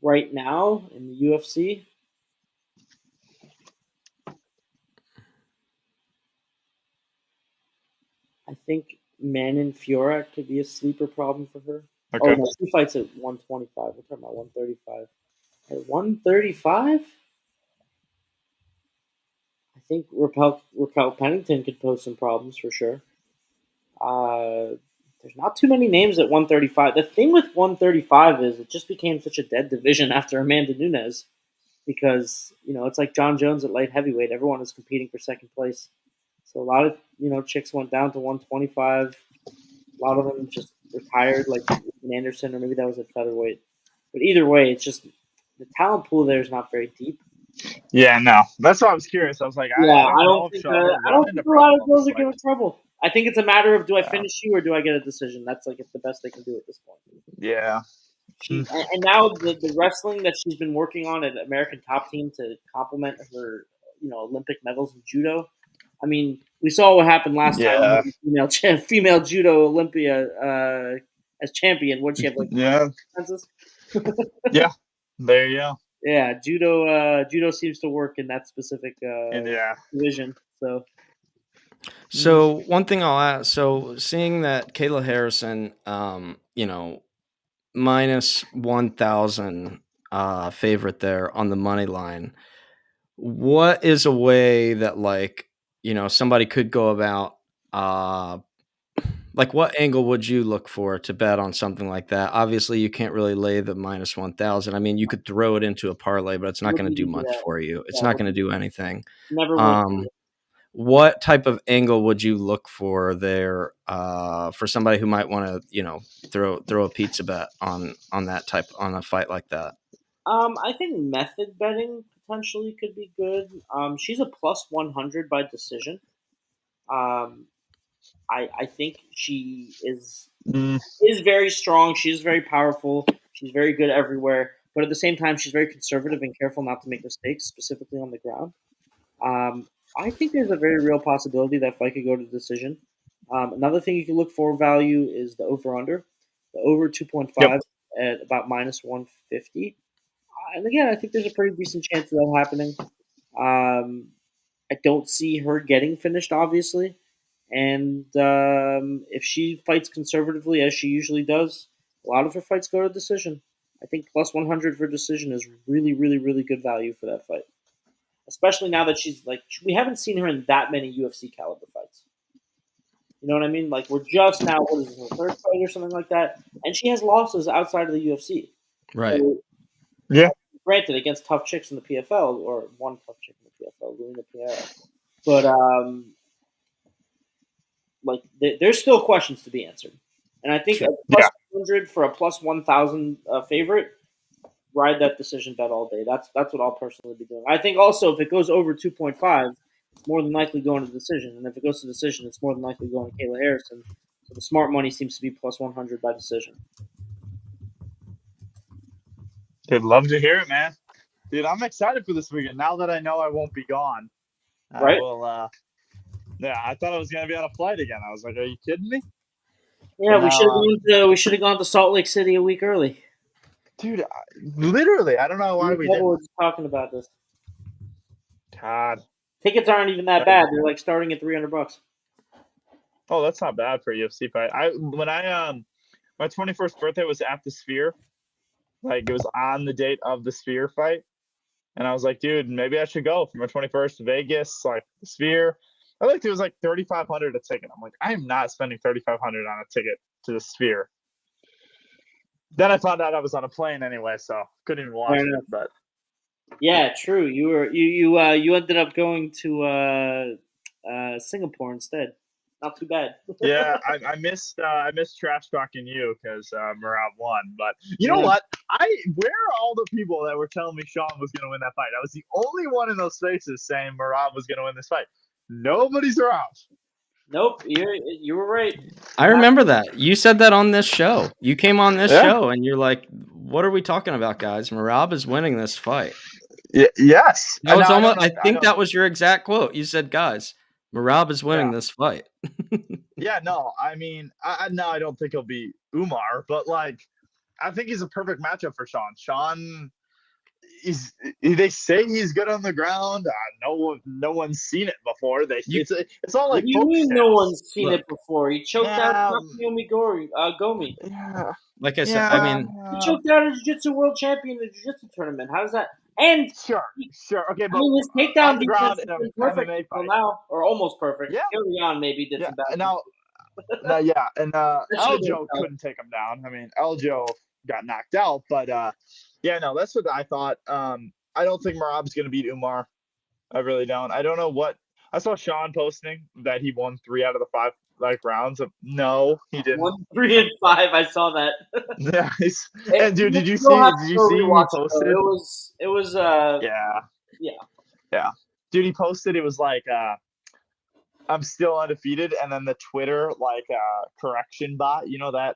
Right now in the UFC, I think Manon Fiorot could be a sleeper problem for her. Okay. Oh, no, she fights at 125. We're talking about 135. At 135? I think Raquel Pennington could pose some problems for sure. There's not too many names at 135. The thing with 135 is it just became such a dead division after Amanda Nunes because, you know, it's like John Jones at light heavyweight. Everyone is competing for second place. So a lot of, you know, chicks went down to 125. A lot of them just retired, like Anderson, or maybe that was at featherweight. But either way, it's just the talent pool there is not very deep. Yeah, no, that's why I was curious. I was like, Yeah, I don't think I don't think a lot of girls are giving trouble. I think it's a matter of do I finish you or do I get a decision? That's like the best they can do at this point. Yeah. And now the wrestling that she's been working on at American Top Team to complement her, you know, Olympic medals in judo. I mean, we saw what happened last time. Female judo Olympia as champion. What'd she have, like, defenses? Yeah, there you go. Yeah, judo seems to work in that specific division. So one thing I'll ask, so seeing that Kayla Harrison, you know, minus 1,000 favorite there on the money line, what is a way that, like, you know, somebody could go about, like, what angle would you look for to bet on something like that? Obviously, you can't really lay the minus 1,000. I mean, you could throw it into a parlay, but it's not going to do much for you. It's not going to do anything. Never would. What type of angle would you look for there for somebody who might want to, you know, throw a pizza bet on a fight like that? I think method betting potentially could be good. She's a plus 100 by decision. I think she is very strong. She is very powerful. She's very good everywhere. But at the same time, she's very conservative and careful not to make mistakes, specifically on the ground. I think there's a very real possibility that fight could go to decision. Another thing you can look for value is the over-under. The over 2.5 at about minus 150. And again, I think there's a pretty decent chance of that happening. I don't see her getting finished, obviously. And if she fights conservatively, as she usually does, a lot of her fights go to decision. I think plus 100 for decision is really, really, really good value for that fight. Especially now that she's, like, we haven't seen her in that many UFC caliber fights. You know what I mean? Like, we're just now, what is this, her third fight or something like that? And she has losses outside of the UFC. Right. So, yeah. Granted, against tough chicks in the PFL, or one tough chick in the PFL, Luna Piera. But, like, there's still questions to be answered. And I think a plus 100 for a plus 1,000 favorite, ride that decision bet all day. That's what I'll personally be doing. I think also if it goes over 2.5, it's more than likely going to decision. And if it goes to decision, it's more than likely going to Kayla Harrison. So the smart money seems to be plus 100 by decision. I'd love to hear it, man. Dude, I'm excited for this weekend. Now that I know I won't be gone, right? I will. I thought I was going to be on a flight again. I was like, "Are you kidding me?" Yeah, we should have gone to Salt Lake City a week early. Dude, literally, I don't know why we didn't. We're just talking about this. God, tickets aren't even that bad. They're like starting at $300. Oh, that's not bad for a UFC fight. My 21st birthday was at the Sphere. Like, it was on the date of the Sphere fight. And I was like, dude, maybe I should go for my 21st to Vegas, like the Sphere. I looked, it was like $3,500 a ticket. I'm like, I am not spending $3,500 on a ticket to the Sphere. Then I found out I was on a plane anyway, so couldn't even watch it. But yeah, true. You ended up going to Singapore instead. Not too bad. yeah, I missed trash talking you because Merab won. But you know what? Where are all the people that were telling me Sean was going to win that fight? I was the only one in those spaces saying Merab was going to win this fight. Nobody's around. Nope, you were right. I remember that. You said that on this show. You came on this show and you're like, "What are we talking about, guys? Merab is winning this fight." Yes. That was almost. I think that was your exact quote. You said, "Guys, Merab is winning this fight." Yeah, no, I mean, I don't think he'll be Umar, but like, I think he's a perfect matchup for Sean. Sean, they say he's good on the ground. No one's seen it before. It's all like. What do you mean no one's seen it before? He choked out Takumi Gomi. Yeah. Like I said, I mean, he choked out a jiu-jitsu world champion in the jiu-jitsu tournament. How does that? And sure, okay, but I mean, his takedown defense has been perfect until now, or almost perfect. Yeah, Leon maybe did some bad. And Aljo couldn't take him down. I mean, Aljo got knocked out, but that's what I thought. I don't think Merab's gonna beat Umar. I really don't. I don't know what I saw Sean posting that he won 3 out of the 5 rounds. No, he didn't. 1, 3, and 5. I saw that. Nice. And dude, did you see he posted? It was yeah. Dude, he posted it was like I'm still undefeated, and then the Twitter correction bot, you know that,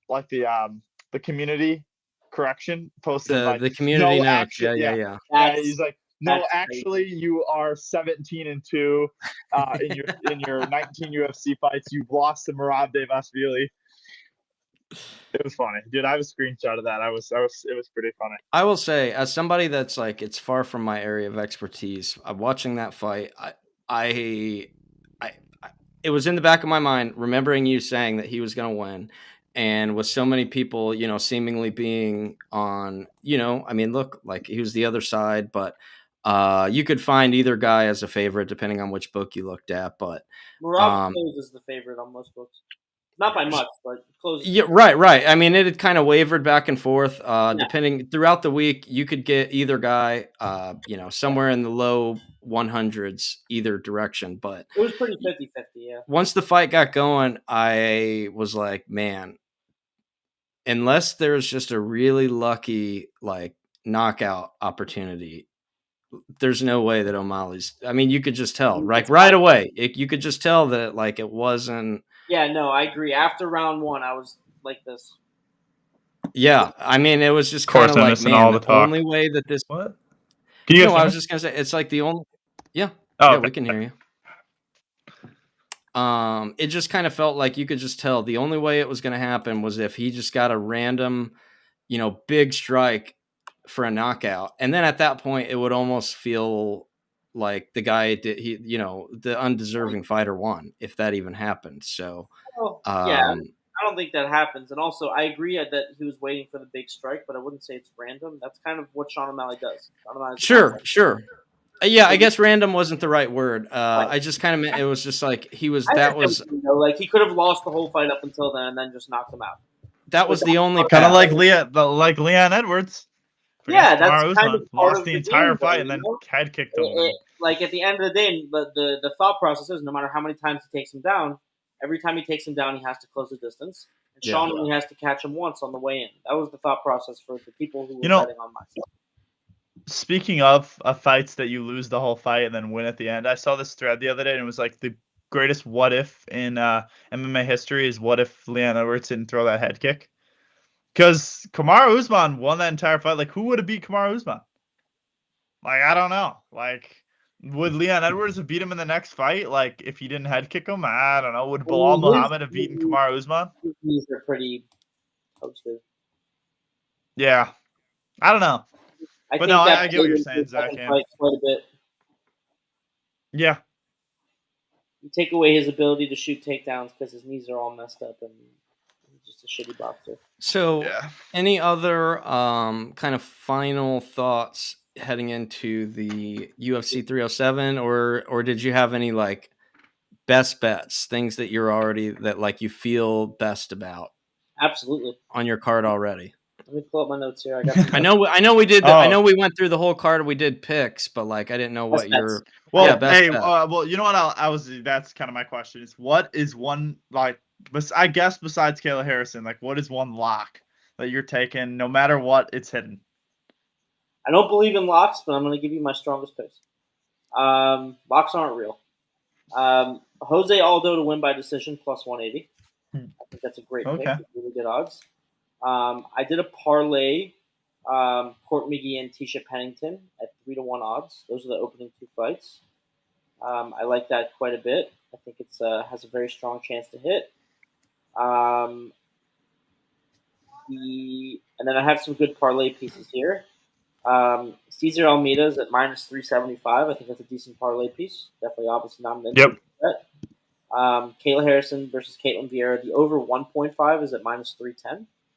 like the community correction posted the community no, notes. Actually, yeah. He's like, no, actually, you are 17-2 in your 19 UFC fights. You've lost to Merab Dvalishvili. It was funny, dude. I have a screenshot of that. It was pretty funny. I will say, as somebody that's like, it's far from my area of expertise, watching that fight, it was in the back of my mind, remembering you saying that he was going to win. And with so many people, seemingly being on, I mean, look, like he was the other side, but you could find either guy as a favorite depending on which book you looked at. But Merab is the favorite on most books. Not by much, but close. Yeah, right. I mean, it had kind of wavered back and forth, depending throughout the week. You could get either guy, somewhere in the low 100s, either direction. But it was pretty 50-50, yeah. Once the fight got going, I was like, man, unless there's just a really lucky knockout opportunity, there's no way that O'Malley's. I mean, you could just tell, right away. You could just tell that it wasn't. Yeah, no, I agree. After round 1, I was like this. Yeah, I mean, it was just kind of like, man, the only way that this. What? I was just gonna say, it's like the only. Yeah, we can hear you. It just kind of felt like you could just tell the only way it was going to happen was if he just got a random, big strike for a knockout, and then at that point, it would almost feel like the guy the undeserving fighter won, if that even happened. So, I don't think that happens. And also, I agree that he was waiting for the big strike, but I wouldn't say it's random. That's kind of what Sean O'Malley does. Sure. Yeah, I guess random wasn't the right word. I just kind of meant it was just like he was. That was he could have lost the whole fight up until then, and then just knocked him out. That was the only kind of like Leon Edwards. Yeah, that's kind of lost the entire fight and then head kicked him. Like at the end of the day, the thought process is no matter how many times he takes him down, every time he takes him down, he has to close the distance. And Sean only has to catch him once on the way in. That was the thought process for the people who were betting on myself. Speaking of fights that you lose the whole fight and then win at the end, I saw this thread the other day and it was like the greatest what if in MMA history is what if Leon Edwards didn't throw that head kick. Because Kamaru Usman won that entire fight. Like, who would have beat Kamaru Usman? Like, I don't know. Like, would Leon Edwards have beat him in the next fight? Like, if he didn't head kick him? I don't know. Would Bilal Muhammad have beaten Kamaru Usman? These are pretty posted. Yeah. I don't know. I get what you're saying, Zach. Quite a bit. Yeah. You take away his ability to shoot takedowns because his knees are all messed up and he's just a shitty boxer. So, any other kind of final thoughts heading into the UFC 307, or did you have any best bets, things that you're already that you feel best about? Absolutely. On your card already. Let me pull up my notes here. I got some I know we did. I know we went through the whole card. We did picks, but like I didn't know what your best bet. well, you know what? That's kind of my question. Is what is one like? I guess besides Kayla Harrison, like what is one lock that you're taking, no matter what, it's hidden. I don't believe in locks, but I'm going to give you my strongest picks. Locks aren't real. Jose Aldo to win by decision plus 180. I think that's a great pick. With really good odds. I did a parlay. Court McGee and Tisha Pennington at 3-1 odds. Those are the opening two fights. I like that quite a bit. I think it's has a very strong chance to hit. And then I have some good parlay pieces here. Cesar Almeida's at minus 375. I think that's a decent parlay piece. Definitely, obviously, not an entry bet. Kayla Harrison versus Caitlin Vieira. The over 1.5 is at minus 310. I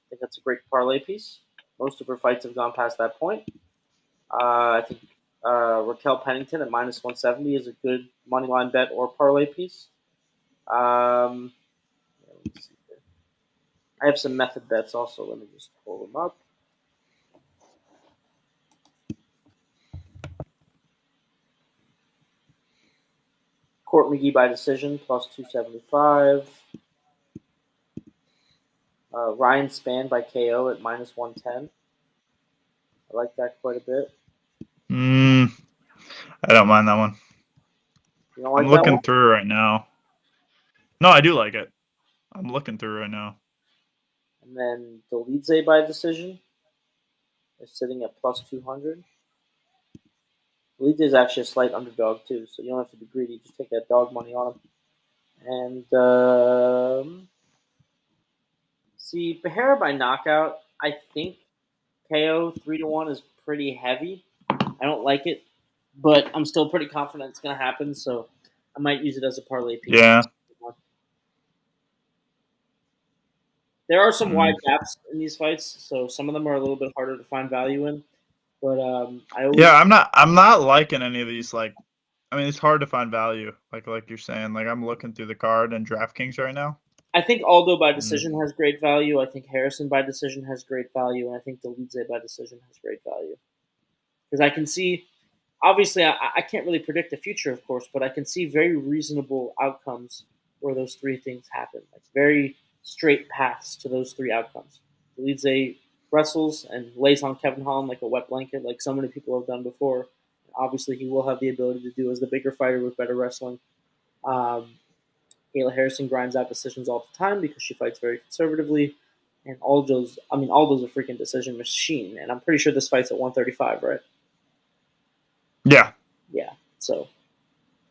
think that's a great parlay piece. Most of her fights have gone past that point. I think Raquel Pennington at minus 170 is a good money line bet or parlay piece. Let me see here. I have some method bets also. Let me just pull them up. Court McGee by decision plus 275. Ryan Spann by KO at minus 110. I like that quite a bit. I don't mind that one. You don't like I'm that looking one? through right now. No, I do like it. I'm looking through right now. And then Dolidze by decision is sitting at plus 200. Dolidze is actually a slight underdog too, so you don't have to be greedy. Just take that dog money on him. And see, Behera by knockout, I think KO 3-1 is pretty heavy. I don't like it, but I'm still pretty confident it's going to happen, so I might use it as a parlay piece. Yeah. There are some wide gaps in these fights, so some of them are a little bit harder to find value in. But I'm not liking any of these. Like, I mean, it's hard to find value. Like you're saying. Like I'm looking through the card and DraftKings right now. I think Aldo by decision has great value. I think Harrison by decision has great value, and I think Dolidze by decision has great value. Because I can see, obviously, I can't really predict the future, of course, but I can see very reasonable outcomes where those three things happen. Like very straight paths to those three outcomes. Dolidze wrestles and lays on Kevin Holland like a wet blanket, like so many people have done before. Obviously, he will have the ability to do as the bigger fighter with better wrestling. Kayla Harrison grinds out decisions all the time because she fights very conservatively. And Aldo's a freaking decision machine. And I'm pretty sure this fight's at 135, right? Yeah. Yeah. So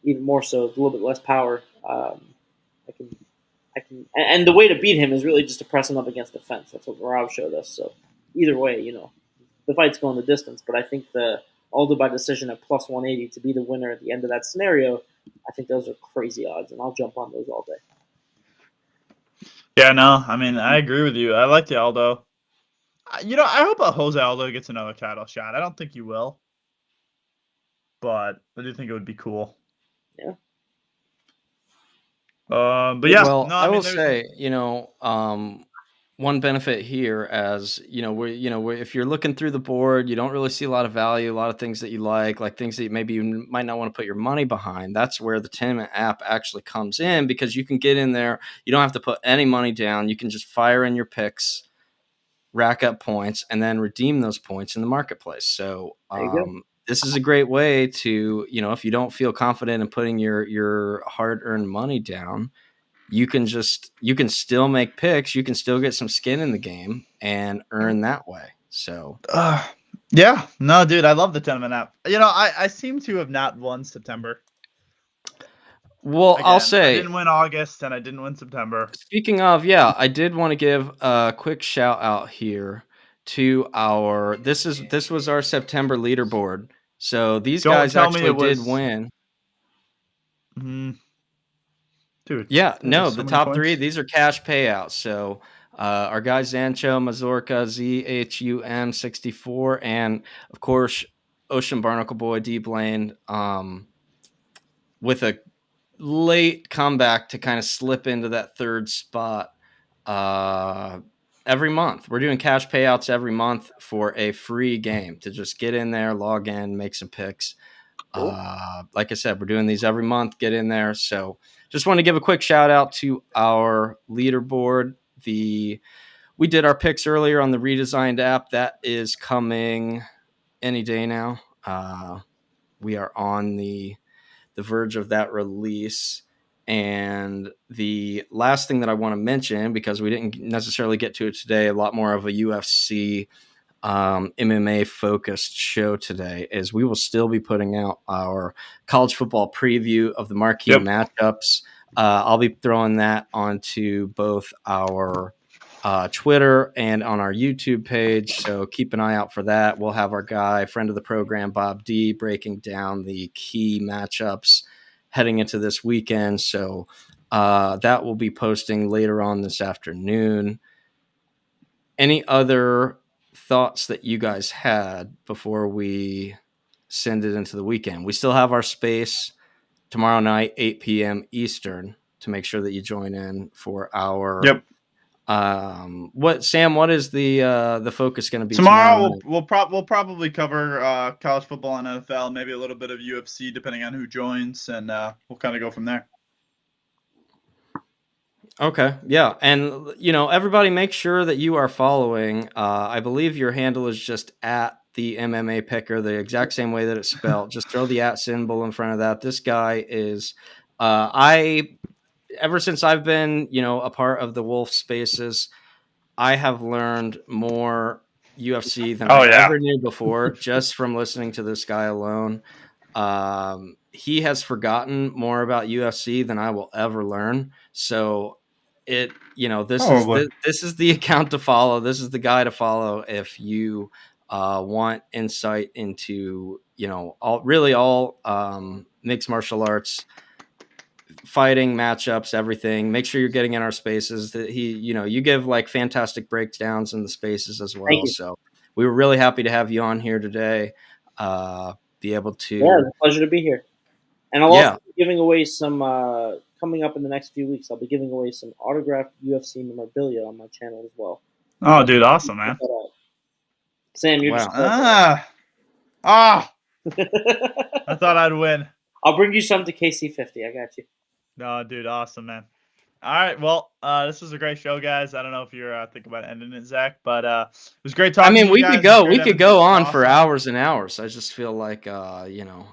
even more so, a little bit less power. And the way to beat him is really just to press him up against the fence. That's what Rob showed us. So either way, the fight's going the distance. But I think the Aldo by decision at plus 180 to be the winner at the end of that scenario, I think those are crazy odds, and I'll jump on those all day. Yeah, no, I mean, I agree with you. I like the Aldo. I hope Jose Aldo gets another title shot. I don't think he will, but I do think it would be cool. Yeah. But yeah, well, I will say, one benefit here, as if you're looking through the board, you don't really see a lot of value, a lot of things that you like things that maybe you might not want to put your money behind. That's where the TENAMINT app actually comes in, because you can get in there. You don't have to put any money down. You can just fire in your picks, rack up points, and then redeem those points in the marketplace. So this is a great way to, if you don't feel confident in putting your hard-earned money down, you can still make picks. You can still get some skin in the game and earn that way. So, yeah, no, dude, I love the TENAMINT app. I seem to have not won September. Well, again, I'll say I didn't win August and I didn't win September. Speaking of, I did want to give a quick shout out here to this was our September leaderboard. So these guys actually did win. Dude. Yeah, no, the top three, these are cash payouts. So our guys Zancho, Mazorca, ZHUM64, and of course Ocean Barnacle Boy D Blaine, with a late comeback to kind of slip into that third spot. every month. We're doing cash payouts every month for a free game to just get in there, log in, make some picks. Cool. Like I said, we're doing these every month. Get in there. So just want to give a quick shout out to our leaderboard. We did our picks earlier on the redesigned app. That is coming any day now. We are on the verge of that release. And the last thing that I want to mention, because we didn't necessarily get to it today, a lot more of a UFC MMA focused show today, is we will still be putting out our college football preview of the marquee matchups. I'll be throwing that onto both our Twitter and on our YouTube page. So keep an eye out for that. We'll have our guy, friend of the program, Bob D, breaking down the key matchups heading into this weekend. So that will be posting later on this afternoon. Any other thoughts that you guys had before we send it into the weekend? We still have our space tomorrow night, 8 p.m. Eastern, to make sure that you join in for our what is the focus going to be tomorrow? We'll probably cover college football and NFL, maybe a little bit of UFC, depending on who joins, and we'll kind of go from there. Okay, yeah, and everybody, make sure that you are following. I believe your handle is just at the MMA Picker, the exact same way that it's spelled. Just throw the at symbol in front of that. This guy is, ever since I've been, a part of the Wolf Spaces, I have learned more UFC than I ever knew before, just from listening to this guy alone. He has forgotten more about UFC than I will ever learn. So this is the account to follow. This is the guy to follow if you want insight into all mixed martial arts, fighting, matchups, everything. Make sure you're getting in our spaces. That you give like fantastic breakdowns in the spaces as well. So we were really happy to have you on here today. Be able to. Yeah, it's a pleasure to be here. And I'll also be giving away some coming up in the next few weeks. I'll be giving away some autographed UFC memorabilia on my channel as well. Oh, dude, awesome, man! Sam, you're just I thought I'd win. I'll bring you some to KC50. I got you. No, dude, awesome, man. All right, well, this was a great show, guys. I don't know if you're thinking about ending it, Zach, but it was great talking to you we guys. We could go on for hours and hours. I just feel like, at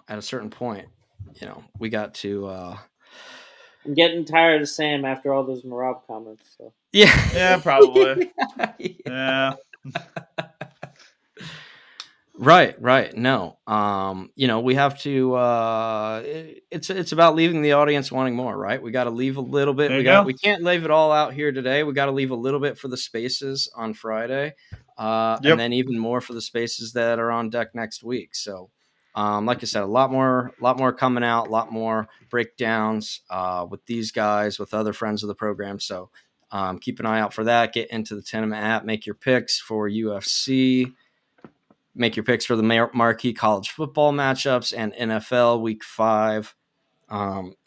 a certain point, we got to. I'm getting tired of Sam after all those Marab comments. So. Yeah, probably. Yeah. Right. No. We have to it's about leaving the audience wanting more, right? We got to leave a little bit. We can't leave it all out here today. We got to leave a little bit for the spaces on Friday. And then even more for the spaces that are on deck next week. So like I said, a lot more coming out, a lot more breakdowns with these guys, with other friends of the program. So keep an eye out for that. Get into the Tenement app, make your picks for UFC. Make your picks for the marquee college football matchups and NFL Week 5.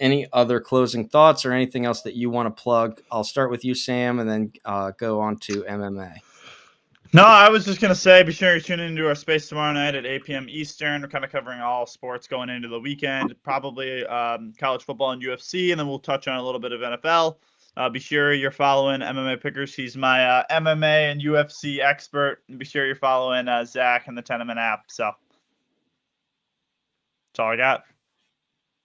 Any other closing thoughts or anything else that you want to plug? I'll start with you, Sam, and then go on to MMA. No, I was just going to say, be sure you tune into our space tomorrow night at 8 p.m. Eastern. We're kind of covering all sports going into the weekend, probably college football and UFC, and then we'll touch on a little bit of NFL. Be sure you're following MMA Pickers. He's my MMA and UFC expert. And be sure you're following Zach and the Tenement app. So that's all I got.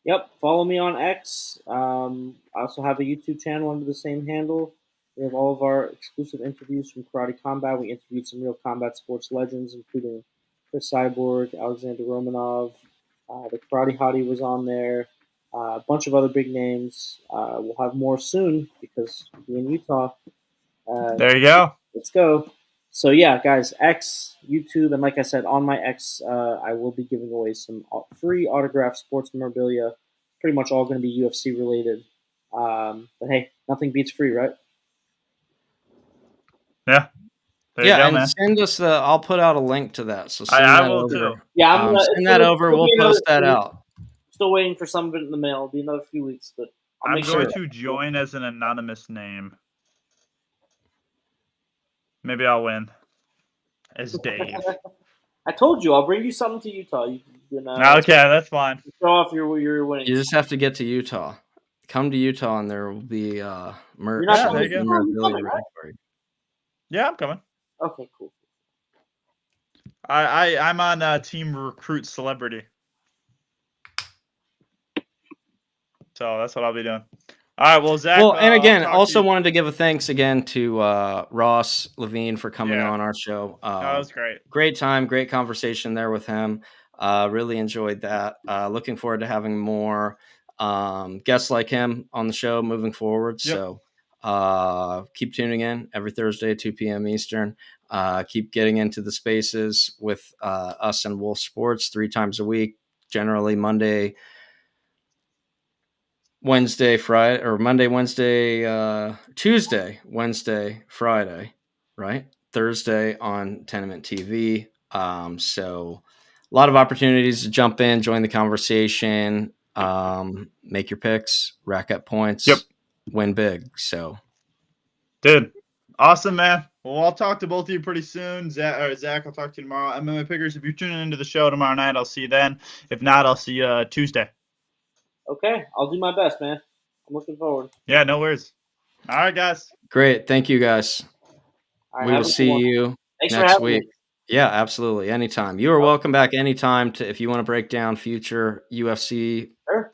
Yep. Follow me on X. I also have a YouTube channel under the same handle. We have all of our exclusive interviews from Karate Combat. We interviewed some real combat sports legends, including Chris Cyborg, Alexander Romanov. The Karate Hottie was on there. A bunch of other big names. We'll have more soon because we're in Utah. There you go. Let's go. So, yeah, guys, X, YouTube, and like I said, on my X, I will be giving away some free autographed sports memorabilia. Pretty much all going to be UFC related. But, hey, nothing beats free, right? Yeah. There you go, man. Send us I'll put out a link to that. So send I that will over. Too. Yeah, send that over. We'll post that out. Still waiting for some of it in the mail. It'll be another few weeks, but I'm going to join as an anonymous name. Maybe I'll win. As Dave. I told you I'll bring you something to Utah. You can Okay, that's fine. show off your winning. You just have to get to Utah. Come to Utah, and there will be merch. You're not Yeah, coming there to you go. Utah? You're memorabilia coming, ready right? for you. Yeah, I'm coming. Okay, cool. I'm on Team Recruit Celebrity. So that's what I'll be doing. All right, well, Zach. Well, and again, I'll talk also to you. wanted to give a thanks again to Ross Levine for coming Yeah. on our show. That was great. Great time, great conversation there with him. Really enjoyed that. Looking forward to having more guests like him on the show moving forward. Yep. So keep tuning in every Thursday, 2 p.m. Eastern. Keep getting into the spaces with us and Wolf Sports 3 times a week, generally Monday, Wednesday, Friday, or Monday, Wednesday, Tuesday, Wednesday, Friday, right? Thursday on Tenement TV. So a lot of opportunities to jump in, join the conversation, make your picks, rack up points, Yep. win big. So, Dude, awesome, man. Well, I'll talk to both of you pretty soon. Zach, I'll talk to you tomorrow. MMA Pickers, if you're tuning into the show tomorrow night, I'll see you then. If not, I'll see you Tuesday. Okay, I'll do my best, man. I'm looking forward. Yeah, no worries. All right, guys. great. Thank you, guys. All right, We have will a good see one. you Thanks for next having week. me. Yeah, absolutely. Anytime. You are welcome back anytime to if you want to break down future UFC, Sure.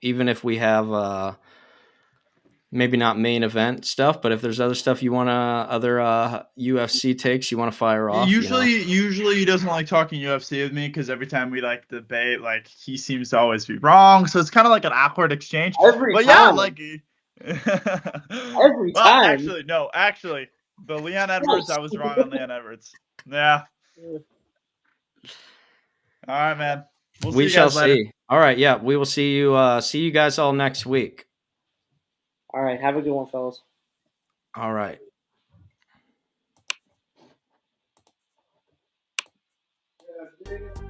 Even if we have maybe not main event stuff, but if there's other stuff you want to other UFC takes you want to fire off. Usually he doesn't like talking UFC with me because every time we like debate, like he seems to always be wrong. So it's kind of like an awkward exchange. Every But time. yeah, like Every well, time. actually, the Leon Edwards, I was wrong on Leon Edwards. Yeah. All right, man. We'll see We you shall guys later. see. All right, yeah, we will see you guys all next week. All right, have a good one, fellas. All right. Yeah,